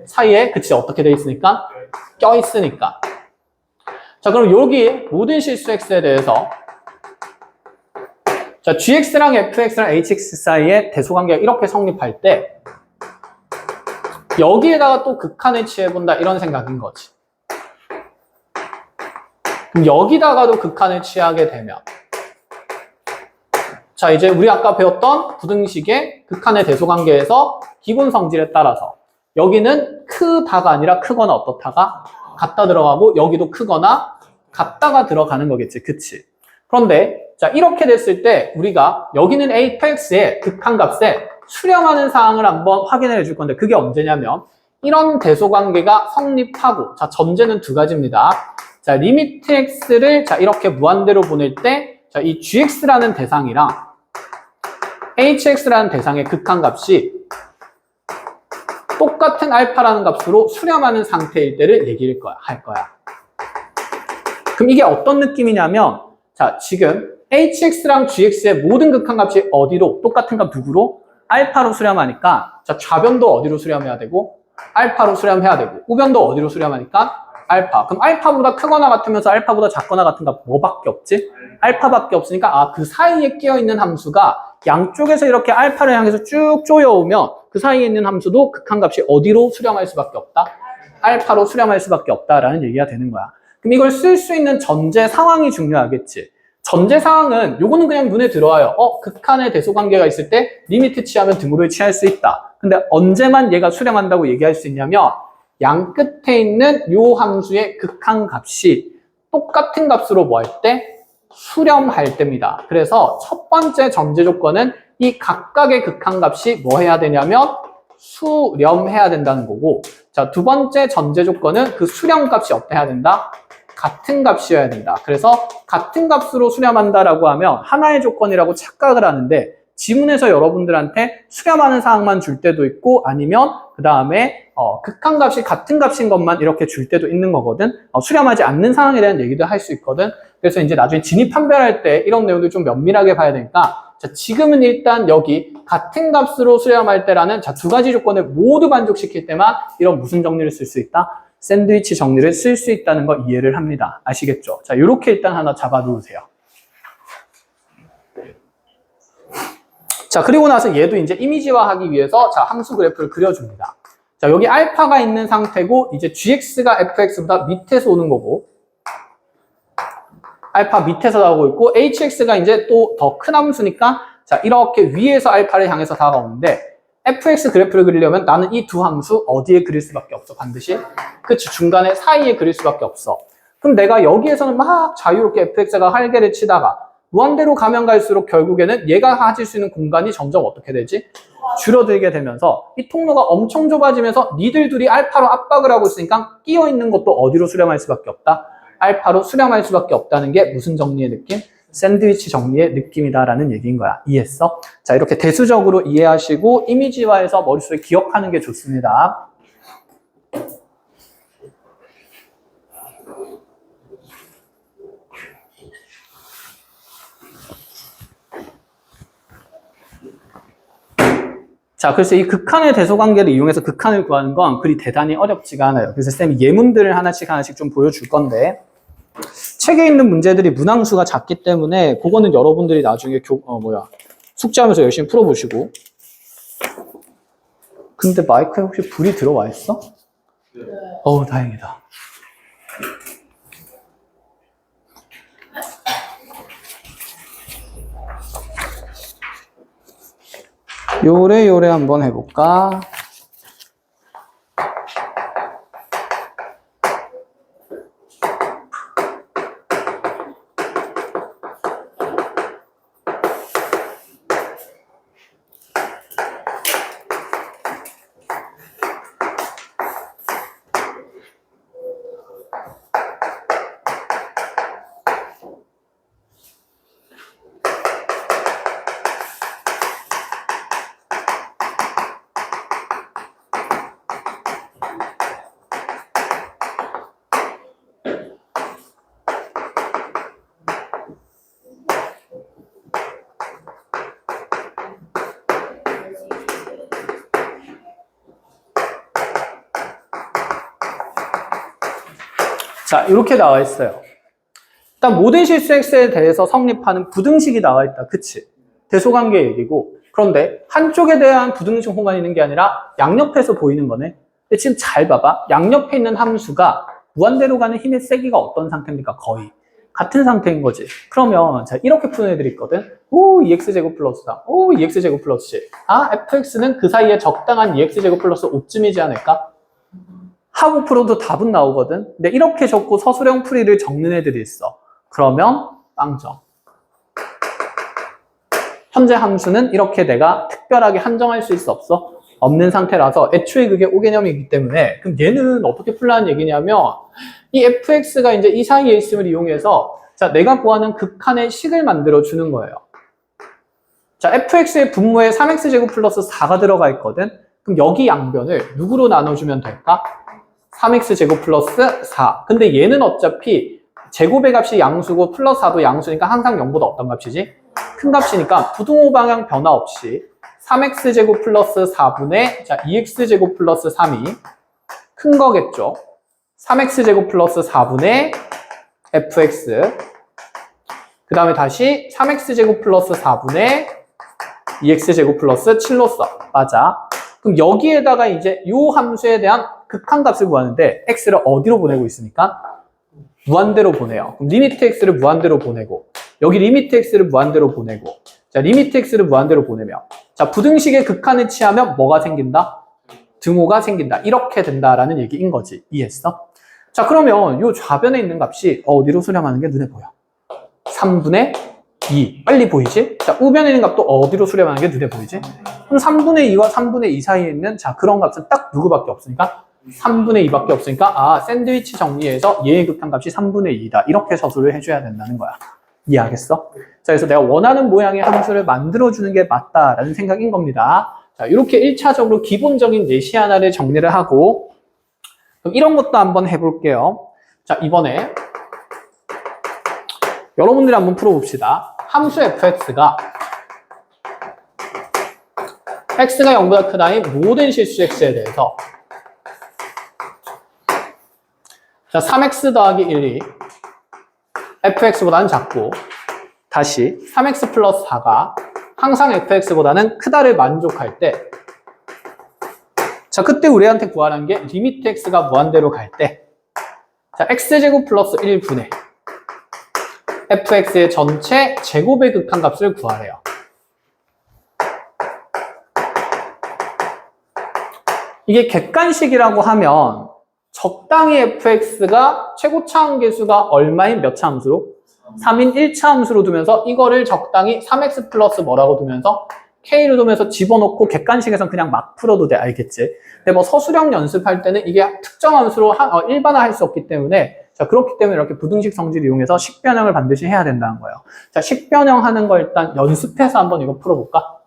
사이에 그치 어떻게 돼 있으니까? 껴 있으니까. 자, 그럼 여기 모든 실수 x에 대해서 자, gx랑 fx랑 hx 사이에 대소관계가 이렇게 성립할 때 여기에다가 또 극한을 취해본다 이런 생각인 거지. 그럼 여기다가도 극한을 취하게 되면 자, 이제 우리 아까 배웠던 부등식의 극한의 대소관계에서 기본 성질에 따라서 여기는 크다가 아니라 크거나 어떻다가 같다 들어가고 여기도 크거나 같다가 들어가는 거겠지. 그치? 그런데 자, 이렇게 됐을 때 우리가 여기는 fx의 극한값에 수렴하는 사항을 한번 확인해 줄 건데 그게 언제냐면 이런 대소관계가 성립하고 자, 전제는 두 가지입니다. 자, 리미트 x를 자, 이렇게 무한대로 보낼 때 자, 이 gx라는 대상이랑 hx라는 대상의 극한값이 똑같은 알파라는 값으로 수렴하는 상태일 때를 할 거야. 그럼 이게 어떤 느낌이냐면 자, 지금 hx랑 gx의 모든 극한값이 어디로 똑같은 값 누구로? 알파로 수렴하니까 자, 좌변도 어디로 수렴해야 되고 알파로 수렴해야 되고 우변도 어디로 수렴하니까 알파. 그럼 알파보다 크거나 같으면서 알파보다 작거나 같은 값 뭐밖에 없지? 알파밖에 없으니까 아, 그 사이에 끼어있는 함수가 양쪽에서 이렇게 알파를 향해서 쭉 쪼여오면 그 사이에 있는 함수도 극한값이 어디로 수렴할 수밖에 없다? 알파로 수렴할 수밖에 없다라는 얘기가 되는 거야. 그럼 이걸 쓸 수 있는 전제 상황이 중요하겠지. 전제 상황은 요거는 그냥 눈에 들어와요. 극한의 대소관계가 있을 때 리미트 취하면 등호를 취할 수 있다. 근데 언제만 얘가 수렴한다고 얘기할 수 있냐면 양 끝에 있는 요 함수의 극한값이 똑같은 값으로 뭐 할 때? 수렴할 때입니다. 그래서 첫 번째 전제 조건은 이 각각의 극한값이 뭐 해야 되냐면 수렴해야 된다는 거고 자, 두 번째 전제 조건은 그 수렴값이 어때야 된다? 같은 값이어야 된다. 그래서 같은 값으로 수렴한다라고 하면 하나의 조건이라고 착각을 하는데 지문에서 여러분들한테 수렴하는 사항만 줄 때도 있고 아니면 그 다음에 극한값이 같은 값인 것만 이렇게 줄 때도 있는 거거든. 수렴하지 않는 상황에 대한 얘기도 할 수 있거든. 그래서 이제 나중에 진입 판별할 때 이런 내용들 좀 면밀하게 봐야 되니까 자, 지금은 일단 여기 같은 값으로 수렴할 때라는 자, 두 가지 조건을 모두 만족시킬 때만 이런 무슨 정리를 쓸 수 있다? 샌드위치 정리를 쓸 수 있다는 거 이해를 합니다. 아시겠죠? 자, 이렇게 일단 하나 잡아 놓으세요. 자, 그리고 나서 얘도 이제 이미지화하기 위해서 자, 함수 그래프를 그려줍니다. 자, 여기 알파가 있는 상태고 이제 gx가 fx보다 밑에서 오는 거고 알파 밑에서 나오고 있고 hx가 이제 또 더 큰 함수니까 자, 이렇게 위에서 알파를 향해서 다가오는데 fx 그래프를 그리려면 나는 이 두 함수 어디에 그릴 수밖에 없어. 반드시 그치, 중간에 사이에 그릴 수밖에 없어. 그럼 내가 여기에서는 막 자유롭게 fx가 할개를 치다가 무한대로 가면 갈수록 결국에는 얘가 가질 수 있는 공간이 점점 어떻게 되지? 줄어들게 되면서 이 통로가 엄청 좁아지면서 니들 둘이 알파로 압박을 하고 있으니까 끼어있는 것도 어디로 수렴할 수밖에 없다? 알파로 수렴할 수밖에 없다는 게 무슨 정리의 느낌? 샌드위치 정리의 느낌이다라는 얘기인 거야. 이해했어? 자, 이렇게 대수적으로 이해하시고 이미지화해서 머릿속에 기억하는 게 좋습니다. 자, 그래서 이 극한의 대소관계를 이용해서 극한을 구하는 건 그리 대단히 어렵지가 않아요. 그래서 쌤이 예문들을 하나씩 좀 보여줄 건데 책에 있는 문제들이 문항수가 작기 때문에 그거는 여러분들이 나중에 숙제하면서 열심히 풀어보시고. 근데 마이크에 혹시 불이 들어와 있어? 네. 다행이다. 요래 한번 해볼까? 자, 이렇게 나와 있어요. 일단 모든 실수 x에 대해서 성립하는 부등식이 나와 있다. 그치? 대소관계 얘기고. 그런데 한쪽에 대한 부등식 호만 있는 게 아니라 양옆에서 보이는 거네. 근데 지금 잘 봐봐. 양옆에 있는 함수가 무한대로 가는 힘의 세기가 어떤 상태입니까? 거의 같은 상태인 거지. 그러면 자 이렇게 푸는 애들이 있거든. 오 2x제곱 플러스 3, 오 2x제곱 플러스 7. 아 fx는 그 사이에 적당한 2x제곱 플러스 5쯤이지 않을까? 하고 풀어도 답은 나오거든. 근데 이렇게 적고 서술형 풀이를 적는 애들이 있어. 그러면 빵점. 현재 함수는 이렇게 내가 특별하게 한정할 수 있어 없어? 없는 상태라서 애초에 그게 오개념이기 때문에 그럼 얘는 어떻게 풀라는 얘기냐면 이 fx가 이제 이 사이에 있음을 이용해서 자 내가 구하는 극한의 식을 만들어 주는 거예요. 자 fx의 분모에 3x제곱 플러스 4가 들어가 있거든. 그럼 여기 양변을 누구로 나눠주면 될까? 3x제곱 플러스 4. 근데 얘는 어차피 제곱의 값이 양수고 플러스 4도 양수니까 항상 0보다 어떤 값이지? 큰 값이니까 부등호 방향 변화 없이 3x제곱 플러스 4분의 자 2x제곱 플러스 3이 큰 거겠죠. 3x제곱 플러스 4분의 fx 그 다음에 다시 3x제곱 플러스 4분의 2x제곱 플러스 7로 써. 맞아. 그럼 여기에다가 이제 요 함수에 대한 극한값을 구하는데 x를 어디로 보내고 있으니까? 무한대로 보내요. 그럼 리미트 x를 무한대로 보내고 여기 리미트 x를 무한대로 보내고 자 리미트 x를 무한대로 보내면 자 부등식의 극한을 취하면 뭐가 생긴다? 등호가 생긴다. 이렇게 된다라는 얘기인 거지. 이해했어? 자 그러면 요 좌변에 있는 값이 어디로 수렴하는 게 눈에 보여? 3분의 2. 빨리 보이지? 자 우변에 있는 값도 어디로 수렴하는 게 눈에 보이지? 그럼 3분의 2와 3분의 2 사이에 있는 자 그런 값은 딱 누구밖에 없으니까 3분의 2밖에 없으니까 아 샌드위치 정리해서 얘의 극한값이 3분의 2다. 이렇게 서술을 해줘야 된다는 거야. 이해하겠어? 자 그래서 내가 원하는 모양의 함수를 만들어주는 게 맞다라는 생각인 겁니다. 자 이렇게 1차적으로 기본적인 예시 하나를 정리를 하고 그럼 이런 것도 한번 해볼게요. 자 이번에 여러분들이 한번 풀어봅시다. 함수 fx가 x가 0보다 크다의 모든 실수 x에 대해서 자 3x 더하기 1이 fx보다는 작고 다시 3x 플러스 4가 항상 fx보다는 크다를 만족할 때 자 그때 우리한테 구하라는 게 리미트 x가 무한대로 갈 때 자 x제곱 플러스 1분의 fx의 전체 제곱의 극한값을 구하래요. 이게 객관식이라고 하면 적당히 fx가 최고차 함계수가 얼마인 몇 차 함수로? 3인 1차 함수로 두면서 이거를 적당히 3x 플러스 뭐라고 두면서 k로 두면서 집어넣고 객관식에선 그냥 막 풀어도 돼. 알겠지? 근데 뭐 서술형 연습할 때는 이게 특정 함수로 일반화할 수 없기 때문에 자 그렇기 때문에 이렇게 부등식 성질을 이용해서 식변형을 반드시 해야 된다는 거예요. 자 식변형 하는 거 일단 연습해서 한번 이거 풀어볼까?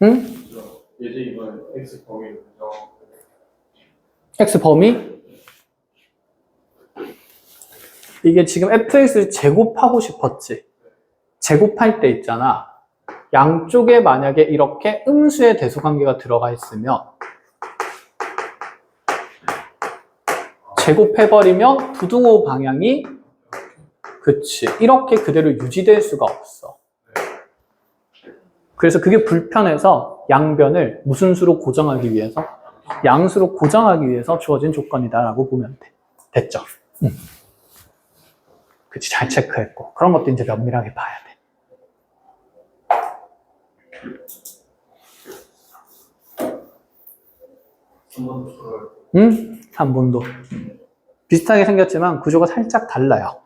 응? 예제 이번 x 범위를 x 범위? 이게 지금 fx를 제곱하고 싶었지. 제곱할 때 있잖아. 양쪽에 만약에 이렇게 음수의 대소관계가 들어가 있으면 제곱해버리면 부등호 방향이 그치 이렇게 그대로 유지될 수가 없어. 그래서 그게 불편해서 양변을 무슨 수로 고정하기 위해서? 양수로 고정하기 위해서 주어진 조건이다라고 보면 돼. 됐죠? 그치, 잘 체크했고. 그런 것도 이제 면밀하게 봐야 돼. 응? 3번도. 비슷하게 생겼지만 구조가 살짝 달라요.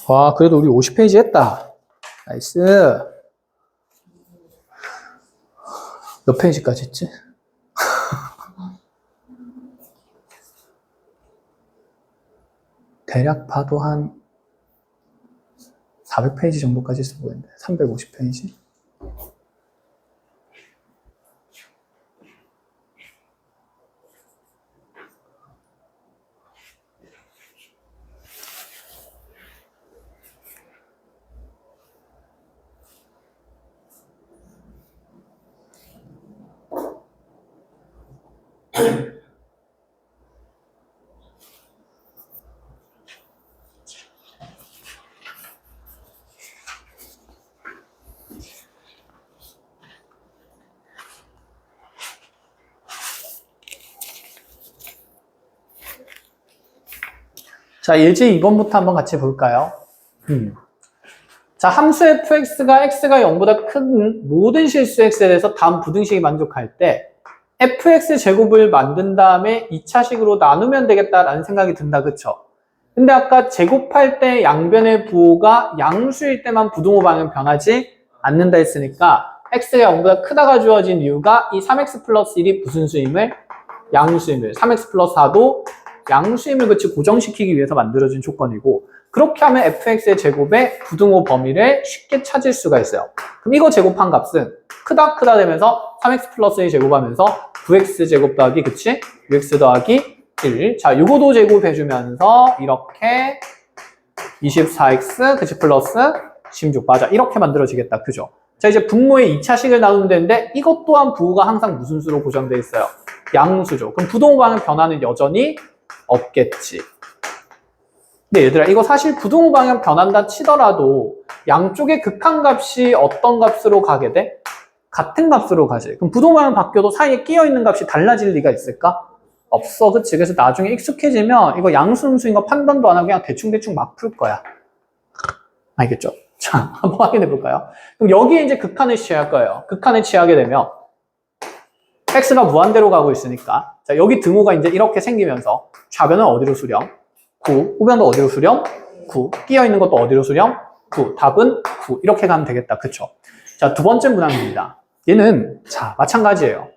와, 그래도 우리 50페이지 했다. 나이스. 몇 페이지까지 했지? 대략 봐도 한 400페이지 정도까지 했어 보이는데. 350페이지? 자, 예제 2번부터 한번 같이 볼까요? 자, 함수 fx가 x가 0보다 큰 모든 실수 x에 대해서 다음 부등식이 만족할 때 fx 제곱을 만든 다음에 2차식으로 나누면 되겠다라는 생각이 든다, 그쵸? 근데 아까 제곱할 때 양변의 부호가 양수일 때만 부등호 방향 변하지 않는다 했으니까 x가 0보다 크다가 주어진 이유가 이 3x 플러스 1이 무슨 수임을? 양수임을. 3x 플러스 4도 양수임을 그치 고정시키기 위해서 만들어진 조건이고, 그렇게 하면 fx의 제곱의 부등호 범위를 쉽게 찾을 수가 있어요. 그럼 이거 제곱한 값은 크다 되면서 3x 플러스 1 제곱하면서 9x 제곱 더하기 그치? 6x 더하기 1. 자, 요거도 제곱해주면서 이렇게 24x 그치 플러스 16 맞아. 이렇게 만들어지겠다. 그죠? 자, 이제 분모의 2차식을 나누면 되는데 이것 또한 부호가 항상 무슨 수로 고정되어 있어요? 양수죠. 그럼 부등호 방향 변화는 여전히 없겠지. 근데 얘들아, 이거 사실 부등호 방향 변한다 치더라도 양쪽의 극한값이 어떤 값으로 가게 돼? 같은 값으로 가지. 그럼 부등호 방향 바뀌어도 사이에 끼어있는 값이 달라질 리가 있을까? 없어, 그치? 그래서 나중에 익숙해지면 이거 양수 음수인 거 판단도 안 하고 그냥 대충 막 풀 거야. 알겠죠? 자, 한번 확인해 볼까요? 그럼 여기에 이제 극한을 취할 거예요. 극한을 취하게 되면 x가 무한대로 가고 있으니까, 자, 여기 등호가 이제 이렇게 생기면서 좌변은 어디로 수렴? 9. 우변도 어디로 수렴? 9. 끼어있는 것도 어디로 수렴? 9. 답은 9. 이렇게 가면 되겠다. 그쵸? 자, 두 번째 문항입니다. 얘는, 자, 마찬가지예요.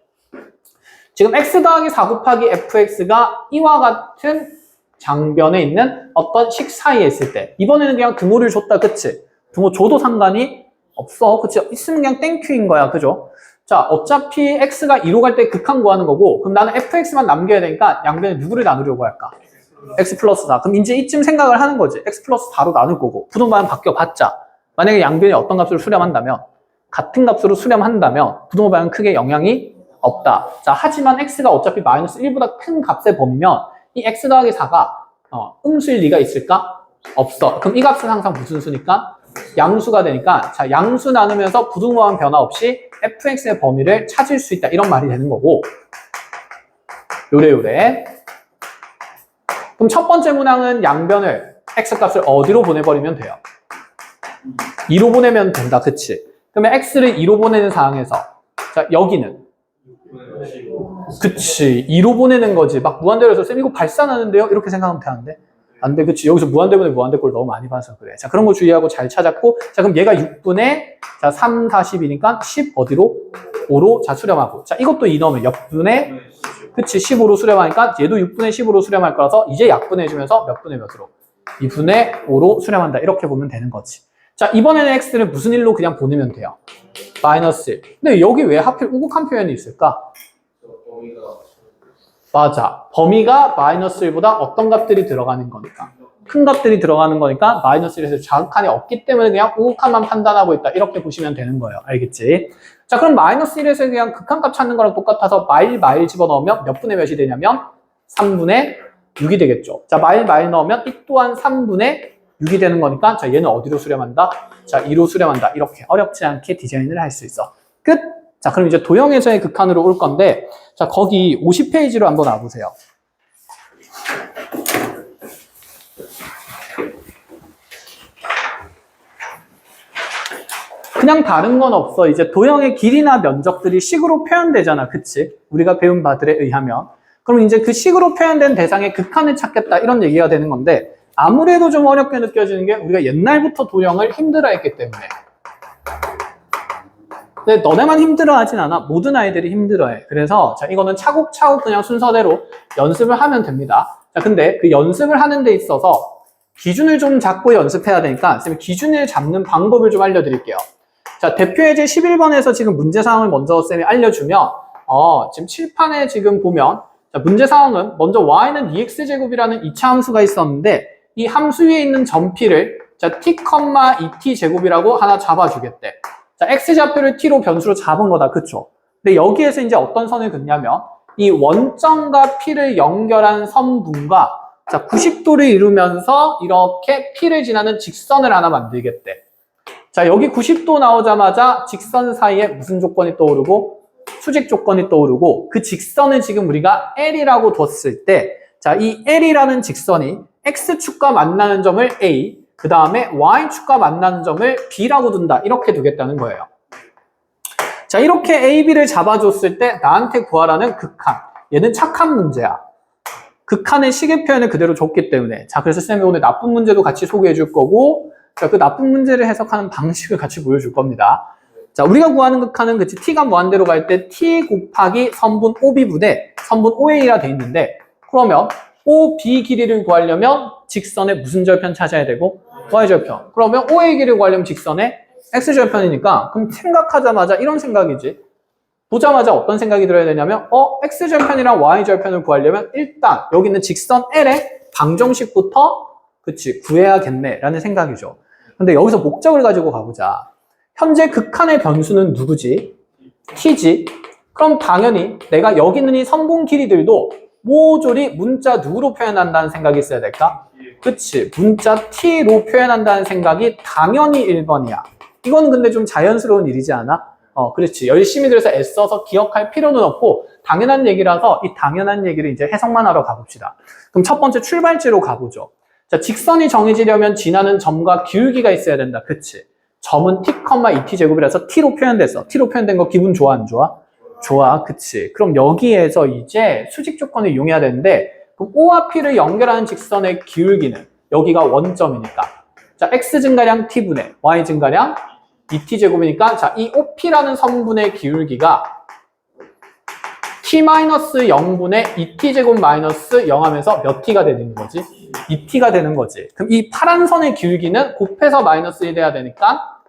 지금 x 더하기 4 곱하기 fx가 이와 같은 장변에 있는 어떤 식 사이에 있을 때, 이번에는 그냥 등호를 줬다. 그치? 등호 줘도 상관이 없어. 그치? 있으면 그냥 땡큐인 거야. 그죠? 자, 어차피 x가 2로 갈 때 극한 구하는 거고, 그럼 나는 fx만 남겨야 되니까 양변에 누구를 나누려고 할까? x 플러스 4. 그럼 이제 이쯤 생각을 하는 거지. x 플러스 4로 나눌 거고, 부등호방향 바뀌어봤자 만약에 양변이 어떤 값으로 수렴한다면, 같은 값으로 수렴한다면 부등호방향 크게 영향이 없다. 자, 하지만 x가 어차피 마이너스 1보다 큰 값의 범위면 이 x 더하기 4가 음수일 리가 있을까? 없어. 그럼 이 값은 항상 무슨 수니까? 양수가 되니까, 자, 양수 나누면서 부등호방향 변화 없이 fx의 범위를 찾을 수 있다. 이런 말이 되는 거고, 요래. 그럼 첫 번째 문항은 양변을 x값을 어디로 보내버리면 돼요? 2로 보내면 된다. 그치? 그러면 x를 2로 보내는 상황에서, 자, 여기는 그치, 2로 보내는 거지. 막 무한대로 해서 쌤 이거 발산하는데요? 이렇게 생각하면 되는데, 안 돼, 그치. 여기서 무한대분의 무한대꼴 너무 많이 봐서 그래. 자, 그런 거 주의하고 잘 찾았고, 자, 그럼 얘가 6분의, 자, 3, 40이니까 10 어디로? 5로, 자, 수렴하고. 자, 이것도 2 넣으면 역분의, 그치, 15로 수렴하니까 얘도 6분의 15로 수렴할 거라서 이제 약분해주면서 몇 분의 몇으로? 2분의 5로 수렴한다. 이렇게 보면 되는 거지. 자, 이번에는 x를 무슨 일로 그냥 보내면 돼요? 마이너스 1. 근데 여기 왜 하필 우극한 표현이 있을까? 범위가 맞아. 범위가 마이너스 1보다 어떤 값들이 들어가는 거니까. 큰 값들이 들어가는 거니까 마이너스 1에서 자극한이 없기 때문에 그냥 우극한만 판단하고 있다. 이렇게 보시면 되는 거예요. 알겠지? 자, 그럼 마이너스 1에서 그냥 극한값 찾는 거랑 똑같아서 마일 집어넣으면 몇 분의 몇이 되냐면 3분의 6이 되겠죠. 자, 마일 넣으면 이 또한 3분의 6이 되는 거니까 자, 얘는 어디로 수렴한다? 자, 2로 수렴한다. 이렇게 어렵지 않게 디자인을 할 수 있어. 끝! 자, 그럼 이제 도형에서의 극한으로 올 건데, 자, 거기 50페이지로 한번 와보세요. 그냥 다른 건 없어. 이제 도형의 길이나 면적들이 식으로 표현되잖아. 그치? 우리가 배운 바들에 의하면. 그럼 이제 그 식으로 표현된 대상의 극한을 찾겠다. 이런 얘기가 되는 건데, 아무래도 좀 어렵게 느껴지는 게 우리가 옛날부터 도형을 힘들어했기 때문에. 근데 너네만 힘들어하진 않아. 모든 아이들이 힘들어해. 그래서 자, 이거는 차곡차곡 그냥 순서대로 연습을 하면 됩니다. 자, 근데 그 연습을 하는 데 있어서 기준을 좀 잡고 연습해야 되니까 선생님 기준을 잡는 방법을 좀 알려드릴게요. 자, 대표 예제 11번에서 지금 문제 상황을 먼저 쌤이 알려주면 지금 칠판에 지금 보면 자, 문제 상황은 먼저 y는 2x제곱이라는 2차 함수가 있었는데 이 함수 위에 있는 점피를 자, t, 2t 제곱이라고 하나 잡아주겠대. 자, x좌표를 t로 변수로 잡은 거다. 그쵸? 근데 여기에서 이제 어떤 선을 긋냐면 이 원점과 p를 연결한 선분과 자, 90도를 이루면서 이렇게 p를 지나는 직선을 하나 만들겠대. 자, 여기 90도 나오자마자 직선 사이에 무슨 조건이 떠오르고 수직 조건이 떠오르고 그 직선을 지금 우리가 L이라고 뒀을 때 자, 이 L이라는 직선이 X축과 만나는 점을 A, 그 다음에 Y축과 만나는 점을 B라고 둔다. 이렇게 두겠다는 거예요. 자, 이렇게 A, B를 잡아줬을 때 나한테 구하라는 극한. 얘는 착한 문제야. 극한의 시계 표현을 그대로 줬기 때문에. 자, 그래서 쌤이 오늘 나쁜 문제도 같이 소개해 줄 거고, 자, 그 나쁜 문제를 해석하는 방식을 같이 보여줄 겁니다. 자, 우리가 구하는 극한은 그치, t가 무한대로 갈 때 t 곱하기 선분 OB분의 선분 OA가 돼 있는데, 그러면 OB 길이를 구하려면 직선의 무슨 절편 찾아야 되고? Y절편. 그러면 OA 길이를 구하려면 직선의 X절편이니까 그럼 생각하자마자 이런 생각이지. 보자마자 어떤 생각이 들어야 되냐면 X절편이랑 Y절편을 구하려면 일단 여기 있는 직선 L의 방정식부터 그치 구해야겠네 라는 생각이죠. 근데 여기서 목적을 가지고 가보자. 현재 극한의 변수는 누구지? t지. 그럼 당연히 내가 여기 있는 이 선분 길이들도 모조리 문자 누구로 표현한다는 생각이 있어야 될까? 그치. 문자 t로 표현한다는 생각이 당연히 1번이야. 이건 근데 좀 자연스러운 일이지 않아? 그렇지. 열심히 그래서 애써서 기억할 필요는 없고 당연한 얘기라서 이 당연한 얘기를 이제 해석만 하러 가봅시다. 그럼 첫 번째 출발지로 가보죠. 자, 직선이 정해지려면 지나는 점과 기울기가 있어야 된다. 그치. 점은 t, 2t 제곱이라서 t로 표현됐어. t로 표현된 거 기분 좋아 안 좋아? 좋아. 그치. 그럼 여기에서 이제 수직 조건을 이용해야 되는데 그럼 O와 P를 연결하는 직선의 기울기는 여기가 원점이니까 자, x 증가량 t분의 y 증가량 2t 제곱이니까 자, 이 OP라는 선분의 기울기가 t-0분의 2t 제곱 마이너스 0 하면서 몇 t가 되는 거지? 2t가 되는 거지. 그럼 이 파란 선의 기울기는 곱해서 마이너스 1 돼야 되니까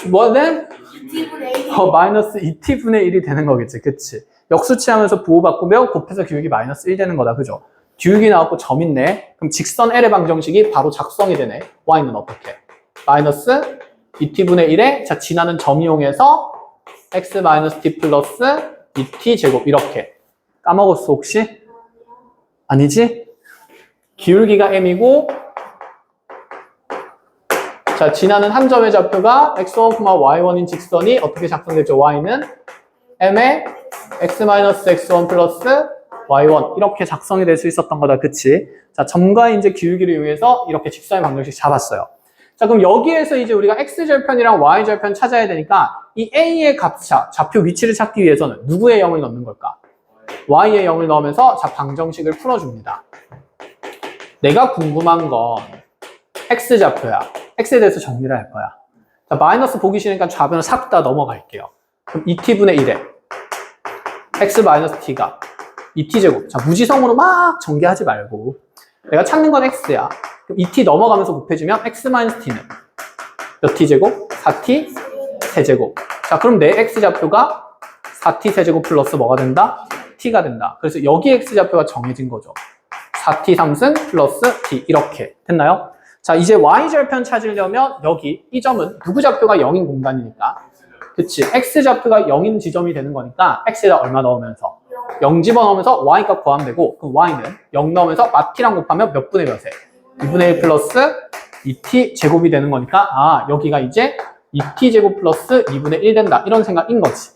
뭐는? 마이너스 2t분의 1이 되는 거겠지. 그치? 역수치하면서 부호바꾸면 곱해서 기울기 마이너스 1 되는 거다. 그죠? 기울기 나왔고 점 있네. 그럼 직선 L의 방정식이 바로 작성이 되네. Y는 어떻게? 마이너스 2t분의 1에 자 지나는 점 이용해서 x 마이너스 t 플러스 2t 제곱 이렇게. 까먹었어 혹시? 아니지? 기울기가 m이고 자 지나는 한 점의 좌표가 x1, y1인 직선이 어떻게 작성되죠? y는 m의 x 마이너스 x1 플러스 y1 이렇게 작성이 될 수 있었던 거다. 그치? 자 점과 이제 기울기를 이용해서 이렇게 직선의 방정식 잡았어요. 자 그럼 여기에서 이제 우리가 x절편이랑 y절편 찾아야 되니까 이 a의 값차 좌표 위치를 찾기 위해서는 누구의 0을 넣는 걸까? y에 0을 넣으면서 자 방정식을 풀어줍니다. 내가 궁금한 건 x좌표야. x에 대해서 정리를 할 거야. 자, 마이너스 보기 싫으니까 좌변을 싹 다 넘어갈게요. 그럼 2t분의 1에 x 마이너스 t가 2t제곱. 자, 무지성으로 막 전개하지 말고 내가 찾는 건 x야. 그럼 2t 넘어가면서 곱해주면 x 마이너스 t는 몇 t제곱? 4t 세제곱. 자, 그럼 내 x좌표가 4t 세제곱 플러스 뭐가 된다? t가 된다. 그래서 여기 x좌표가 정해진 거죠. 4t 3승 플러스 t 이렇게 됐나요? 자, 이제 y절편 찾으려면 여기 이 점은 누구 좌표가 0인 공간이니까 그치? x좌표가 0인 지점이 되는 거니까 x에다 얼마 넣으면서 0 집어넣으면서 y값 구하면 되고 그럼 y는 0 넣으면서 마t랑 곱하면 몇 분의 몇에? 2분의 1 플러스 2t 제곱이 되는 거니까 아 여기가 이제 2t 제곱 플러스 2분의 1 된다 이런 생각인 거지.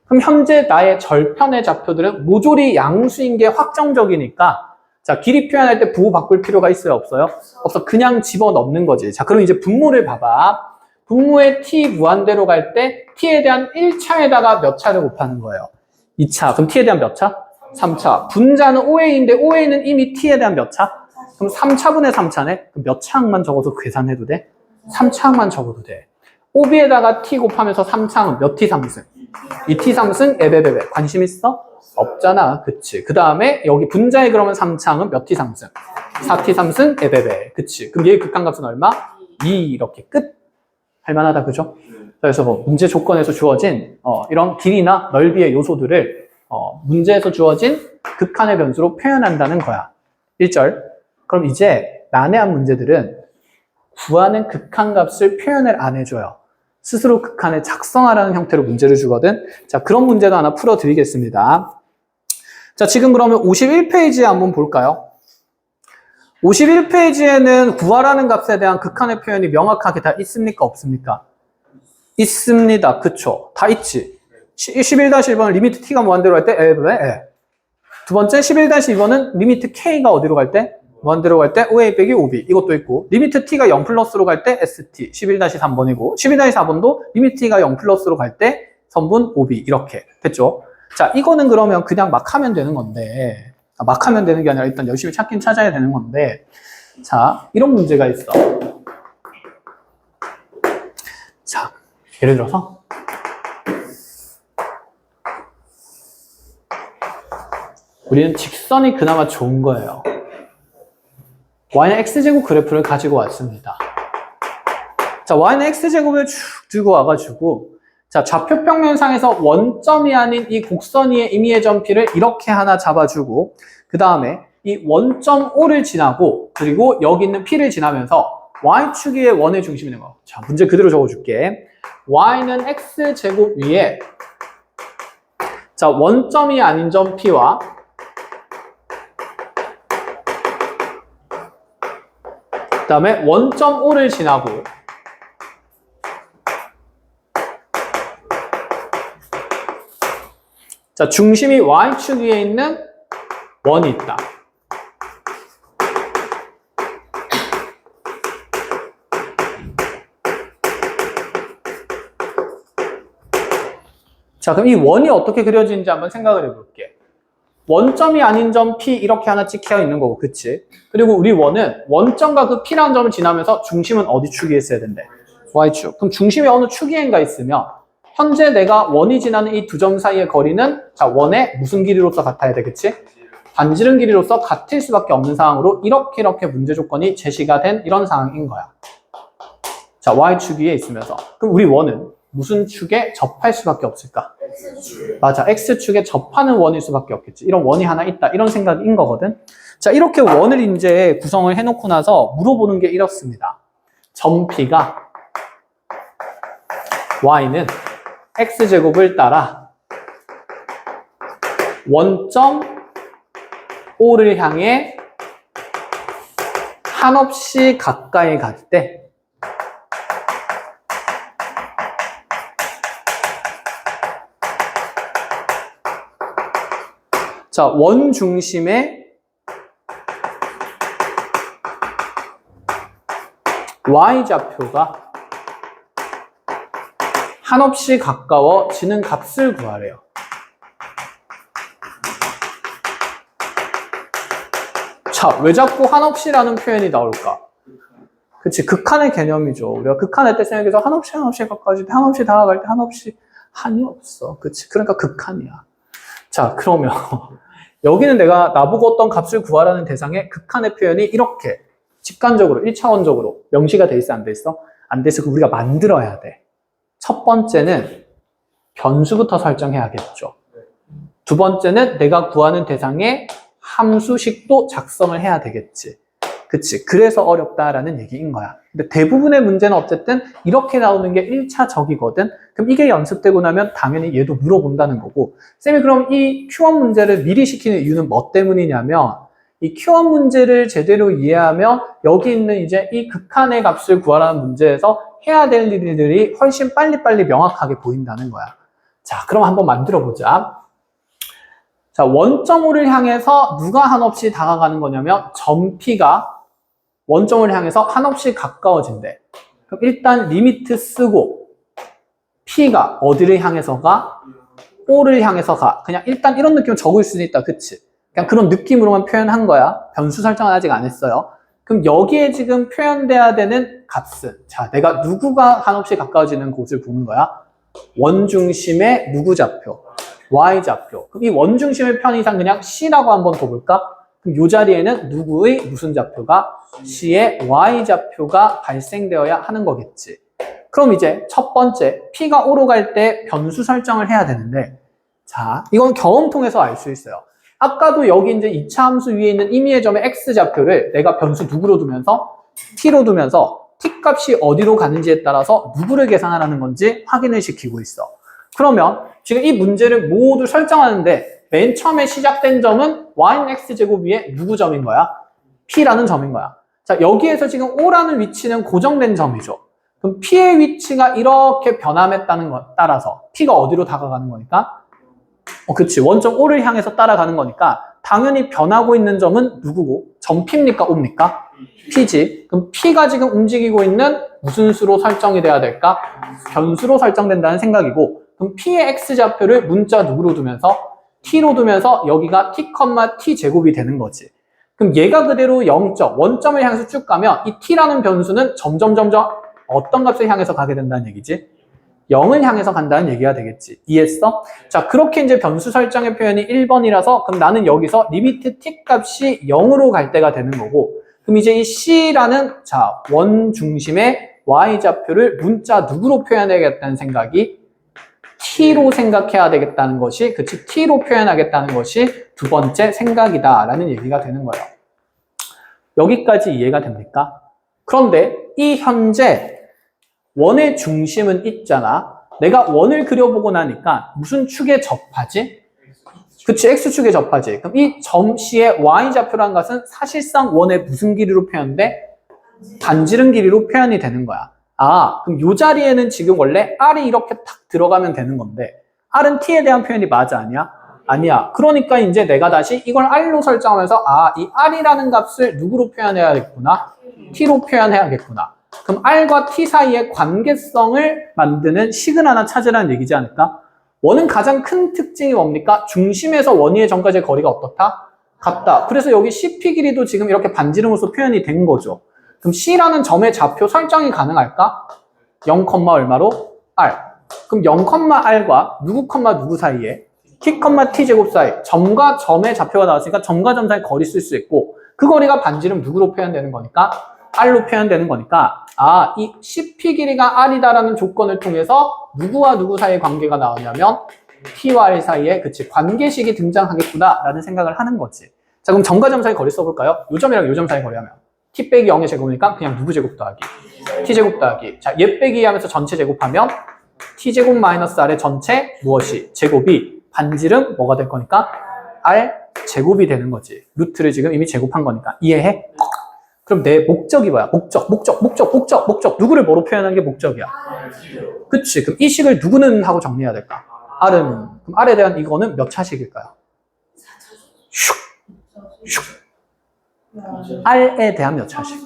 그럼 현재 나의 절편의 좌표들은 모조리 양수인 게 확정적이니까 자, 길이 표현할 때 부호 바꿀 필요가 있어요? 없어요? 없어. 그냥 집어넣는 거지. 자, 그럼 이제 분모를 봐봐. 분모에 t 무한대로 갈 때 t에 대한 1차에다가 몇 차를 곱하는 거예요? 2차. 그럼 t에 대한 몇 차? 3차. 분자는 5a인데 5a는 이미 t에 대한 몇 차? 그럼 3차분의 3차네? 그럼 몇 차항만 적어도 계산해도 돼? 3차항만 적어도 돼. 5b에다가 t 곱하면서 3차항은 몇 t 상승? 2t 상승? 에베베베. 관심 있어? 없잖아. 그치. 그 다음에 여기 분자에 그러면 3차항은 몇 t 상승? 4t 상승? 에베베. 그치. 그럼 얘의 극한값은 얼마? 2 이렇게 끝. 할만하다. 그죠? 그래서 뭐 문제 조건에서 주어진 이런 길이나 넓이의 요소들을 문제에서 주어진 극한의 변수로 표현한다는 거야. 1절. 그럼 이제 난해한 문제들은 구하는 극한값을 표현을 안 해줘요. 스스로 극한을 작성하라는 형태로 문제를 주거든. 자, 그런 문제도 하나 풀어드리겠습니다. 자, 지금 그러면 51페이지에 한번 볼까요? 51페이지에는 구하라는 값에 대한 극한의 표현이 명확하게 다 있습니까? 없습니까? 있습니다. 그쵸? 다 있지. 11-1번은 리미트 t가 무한대로 갈 때 에. 두 번째 11-2번은 리미트 k가 어디로 갈 때? 무한대로 갈 때 5a 빼기 5b 이것도 있고 리미트 t가 0 플러스로 갈 때 st 11-3번이고 11-4번도 리미트 t가 0 플러스로 갈 때 선분 5b 이렇게 됐죠? 자, 이거는 그러면 그냥 막 하면 되는 건데 막 하면 되는 게 아니라 일단 열심히 찾긴 찾아야 되는 건데 자, 이런 문제가 있어. 자, 예를 들어서 우리는 직선이 그나마 좋은 거예요. y는 x제곱 그래프를 가지고 왔습니다. 자, y는 x제곱을 쭉 들고 와가지고 자, 좌표 평면상에서 원점이 아닌 이 곡선 위의 임의의 점 P를 이렇게 하나 잡아주고 그 다음에 이 원점 O를 지나고 그리고 여기 있는 P를 지나면서 y축 위에 원의 중심이 있는 거. 자, 문제 그대로 적어줄게. y는 x제곱 위에 자, 원점이 아닌 점 P와 그 다음에 원점 O를 지나고 자, 중심이 y축 위에 있는 원이 있다. 자, 그럼 이 원이 어떻게 그려지는지 한번 생각을 해볼게. 원점이 아닌 점 P 이렇게 하나 찍혀 있는 거고, 그치? 그리고 우리 원은 원점과 그 P라는 점을 지나면서 중심은 어디 축에 있어야 된대? Y축. 그럼 중심이 어느 축이인가 있으면 현재 내가 원이 지나는 이 두 점 사이의 거리는 자, 원의 무슨 길이로서 같아야 되겠지? 반지름 길이로서 같을 수밖에 없는 상황으로 이렇게 문제 조건이 제시가 된 이런 상황인 거야. 자, Y축 위에 있으면서 그럼 우리 원은 무슨 축에 접할 수밖에 없을까? X축. 맞아, X축에 접하는 원일 수밖에 없겠지. 이런 원이 하나 있다 이런 생각인 거거든. 자, 이렇게 원을 이제 구성을 해놓고 나서 물어보는 게 이렇습니다. 점 P가 Y는 X제곱을 따라 원점 O를 향해 한없이 가까이 갈 때 자, 원 중심의 Y좌표가 한없이 가까워지는 값을 구하래요. 자, 왜 자꾸 한없이라는 표현이 나올까? 그치, 극한의 개념이죠. 우리가 극한의 때 생각해서 한없이 가까워질 때, 한없이 다가갈 때, 한없이 한이 없어. 그치, 그러니까 극한이야. 자, 그러면 여기는 내가 나보고 어떤 값을 구하라는 대상의 극한의 표현이 이렇게 직관적으로, 1차원적으로 명시가 돼 있어, 안 돼 있어? 안 돼 있어. 그 우리가 만들어야 돼. 첫 번째는 변수부터 설정해야겠죠. 두 번째는 내가 구하는 대상의 함수식도 작성을 해야 되겠지. 그치. 그래서 어렵다라는 얘기인 거야. 근데 대부분의 문제는 어쨌든 이렇게 나오는 게 1차적이거든. 그럼 이게 연습되고 나면 당연히 얘도 물어본다는 거고. 쌤이 그럼 이 Q1 문제를 미리 시키는 이유는 뭐 때문이냐면 이 Q1 문제를 제대로 이해하면 여기 있는 이제 이 극한의 값을 구하라는 문제에서 해야 될 일들이 훨씬 빨리빨리 명확하게 보인다는 거야. 자, 그럼 한번 만들어 보자. 자, 원점을 향해서 누가 한없이 다가가는 거냐면 점 P가 원점을 향해서 한없이 가까워진대. 그럼 일단 리미트 쓰고 P가 어디를 향해서 가? O를 향해서 가. 그냥 일단 이런 느낌을 적을 수는 있다. 그치? 그냥 그런 느낌으로만 표현한 거야. 변수 설정은 아직 안 했어요. 그럼 여기에 지금 표현돼야 되는 값은 자, 내가 누구가 한없이 가까워지는 곳을 보는 거야. 원중심의 누구 좌표? Y좌표. 그럼 이 원중심의 편의상 그냥 C라고 한번 더 볼까? 그럼 이 자리에는 누구의 무슨 좌표가? C의 Y좌표가 발생되어야 하는 거겠지. 그럼 이제 첫 번째, P가 O로 갈 때 변수 설정을 해야 되는데 자, 이건 경험 통해서 알 수 있어요. 아까도 여기 이제 2차 함수 위에 있는 임의의 점의 X좌표를 내가 변수 누구로 두면서 T로 두면서 T 값이 어디로 가는지에 따라서 누구를 계산하라는 건지 확인을 시키고 있어. 그러면 지금 이 문제를 모두 설정하는데 맨 처음에 시작된 점은 y는 x제곱 위에 누구 점인 거야? P라는 점인 거야. 자, 여기에서 지금 O라는 위치는 고정된 점이죠. 그럼 P의 위치가 이렇게 변함했다는 것 따라서 P가 어디로 다가가는 거니까? 그치. 원점 O를 향해서 따라가는 거니까 당연히 변하고 있는 점은 누구고? 점 P입니까? O입니까? P지. 그럼 P가 지금 움직이고 있는 무슨 수로 설정이 돼야 될까? 변수로 설정된다는 생각이고 그럼 P의 X좌표를 문자 누구로 두면서? T로 두면서 여기가 T, T 제곱이 되는 거지. 그럼 얘가 그대로 0점, 원점을 향해서 쭉 가면 이 T라는 변수는 점점 어떤 값을 향해서 가게 된다는 얘기지? 0을 향해서 간다는 얘기가 되겠지. 이해했어? 자, 그렇게 이제 변수 설정의 표현이 1번이라서 그럼 나는 여기서 리미트 T 값이 0으로 갈 때가 되는 거고 그럼 이제 이 C라는 자, 원 중심의 Y좌표를 문자 누구로 표현해야겠다는 생각이 T로 생각해야 되겠다는 것이 그치 T로 표현하겠다는 것이 두 번째 생각이다 라는 얘기가 되는 거예요. 여기까지 이해가 됩니까? 그런데 이 현재 원의 중심은 있잖아. 내가 원을 그려보고 나니까 무슨 축에 접하지? 그치 X축에 접하지. 그럼 이 점 C의 Y좌표라는 것은 사실상 원의 무슨 길이로 표현돼? 반지름 길이로 표현이 되는 거야. 아, 그럼 이 자리에는 지금 원래 R이 이렇게 탁 들어가면 되는 건데 R은 T에 대한 표현이 맞아 아니야? 아니야. 그러니까 이제 내가 다시 이걸 R로 설정하면서 아, 이 R이라는 값을 누구로 표현해야겠구나? T로 표현해야겠구나. 그럼 R과 T 사이의 관계성을 만드는 식을 하나 찾으라는 얘기지 않을까? 원은 가장 큰 특징이 뭡니까? 중심에서 원위의 점까지의 거리가 어떻다? 같다. 그래서 여기 CP 길이도 지금 이렇게 반지름으로서 표현이 된 거죠. 그럼 C라는 점의 좌표 설정이 가능할까? 0, 얼마로? R. 그럼 0,R과 누구, 사이에? T, T 제곱 사이. 점과 점의 좌표가 나왔으니까 점과 점 사이 거리 쓸 수 있고 그 거리가 반지름 누구로 표현되는 거니까? R로 표현되는 거니까 아, 이 CP 길이가 R이다라는 조건을 통해서 누구와 누구 사이의 관계가 나오냐면 T와 R 사이에 그치 관계식이 등장하겠구나 라는 생각을 하는 거지. 자, 그럼 점과 점 사이 거리 써볼까요? 요 점이랑 요 점 사이 거리하면 T 빼기 0의 제곱이니까 그냥 누구 제곱 더하기 T 제곱 더하기 자, 얘 빼기 하면서 전체 제곱하면 T 제곱 마이너스 R의 전체 무엇이? 제곱이 반지름 뭐가 될 거니까? R 제곱이 되는 거지. 루트를 지금 이미 제곱한 거니까 이해해? 그럼 내 목적이 뭐야? 목적. 누구를 뭐로 표현하는 게 목적이야? 그치. 그럼 이 식을 누구는 하고 정리해야 될까? R은. 그럼 R에 대한 이거는 몇 차식일까요? 슉. R에 대한 몇 차식?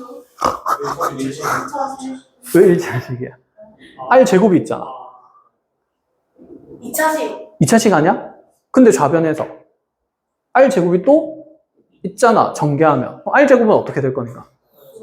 왜 1차식이야? R 제곱이 있잖아. 2차식. 2차식 아니야? 근데 좌변에서 R 제곱이 또 있잖아. 전개하면. R제곱은 어떻게 될 거니까?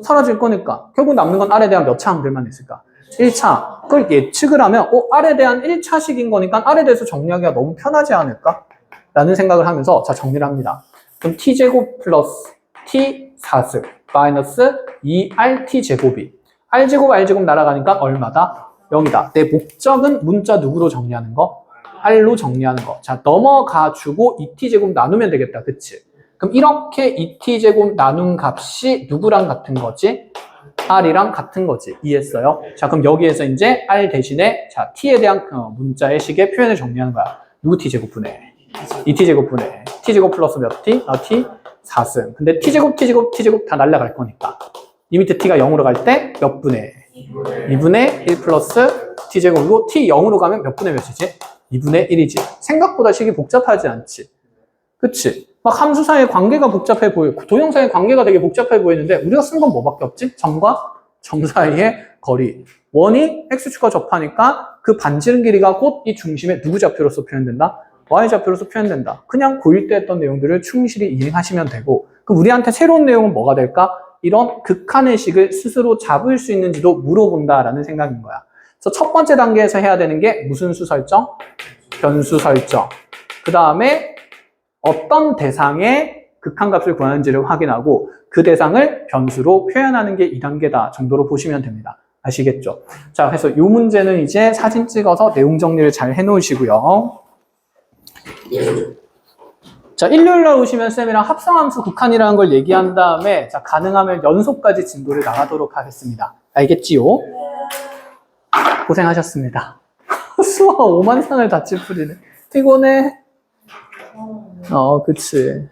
사라질 거니까. 결국 남는 건 R에 대한 몇 차 항들만 있을까? 1차. 그걸 예측을 하면 R에 대한 1차식인 거니까 R에 대해서 정리하기가 너무 편하지 않을까? 라는 생각을 하면서 자 정리를 합니다. 그럼 T제곱 플러스 T4승 마이너스 2RT제곱이 R제곱 날아가니까 얼마다? 0이다. 내 목적은 문자 누구로 정리하는 거? R로 정리하는 거. 자 넘어가주고 2T제곱 나누면 되겠다. 그치? 그럼 이렇게 2T제곱 나눈 값이 누구랑 같은 거지? R이랑 같은 거지. 이해했어요? 자 그럼 여기에서 이제 R 대신에 자 T에 대한 문자의 식의 표현을 정리하는 거야. 누구 T제곱분해? 2T제곱분해. T제곱 플러스 몇 T? T 4승. 근데 T제곱 다 날라갈 거니까. 이 밑에 T가 0으로 갈 때 몇 분의? 2분의 1 플러스 T제곱이고 T 0으로 가면 몇 분의 몇이지? 2분의 1이지. 생각보다 식이 복잡하지 않지. 그치? 막 함수 사이의 관계가 복잡해 보이고 도형사의 관계가 되게 복잡해 보이는데 우리가 쓴 건 뭐밖에 없지? 점과 점 사이의 거리. 원이 x축과 접하니까 그 반지름 길이가 곧 이 중심의 누구 좌표로서 표현된다? y좌표로서 표현된다. 그냥 고1 때 했던 내용들을 충실히 이행하시면 되고 그럼 우리한테 새로운 내용은 뭐가 될까? 이런 극한의 식을 스스로 잡을 수 있는지도 물어본다라는 생각인 거야. 그래서 첫 번째 단계에서 해야 되는 게 무슨 수 설정? 변수 설정. 그 다음에 어떤 대상의 극한값을 구하는지를 확인하고 그 대상을 변수로 표현하는 게 2단계다 정도로 보시면 됩니다. 아시겠죠? 자, 그래서 이 문제는 이제 사진 찍어서 내용 정리를 잘 해놓으시고요. 자, 일요일날 오시면 쌤이랑 합성함수 극한이라는 걸 얘기한 다음에 자, 가능하면 연속까지 진도를 나가도록 하겠습니다. 알겠지요? 고생하셨습니다. 수학 오만상을 다 찌푸리네. 피곤해. 그치.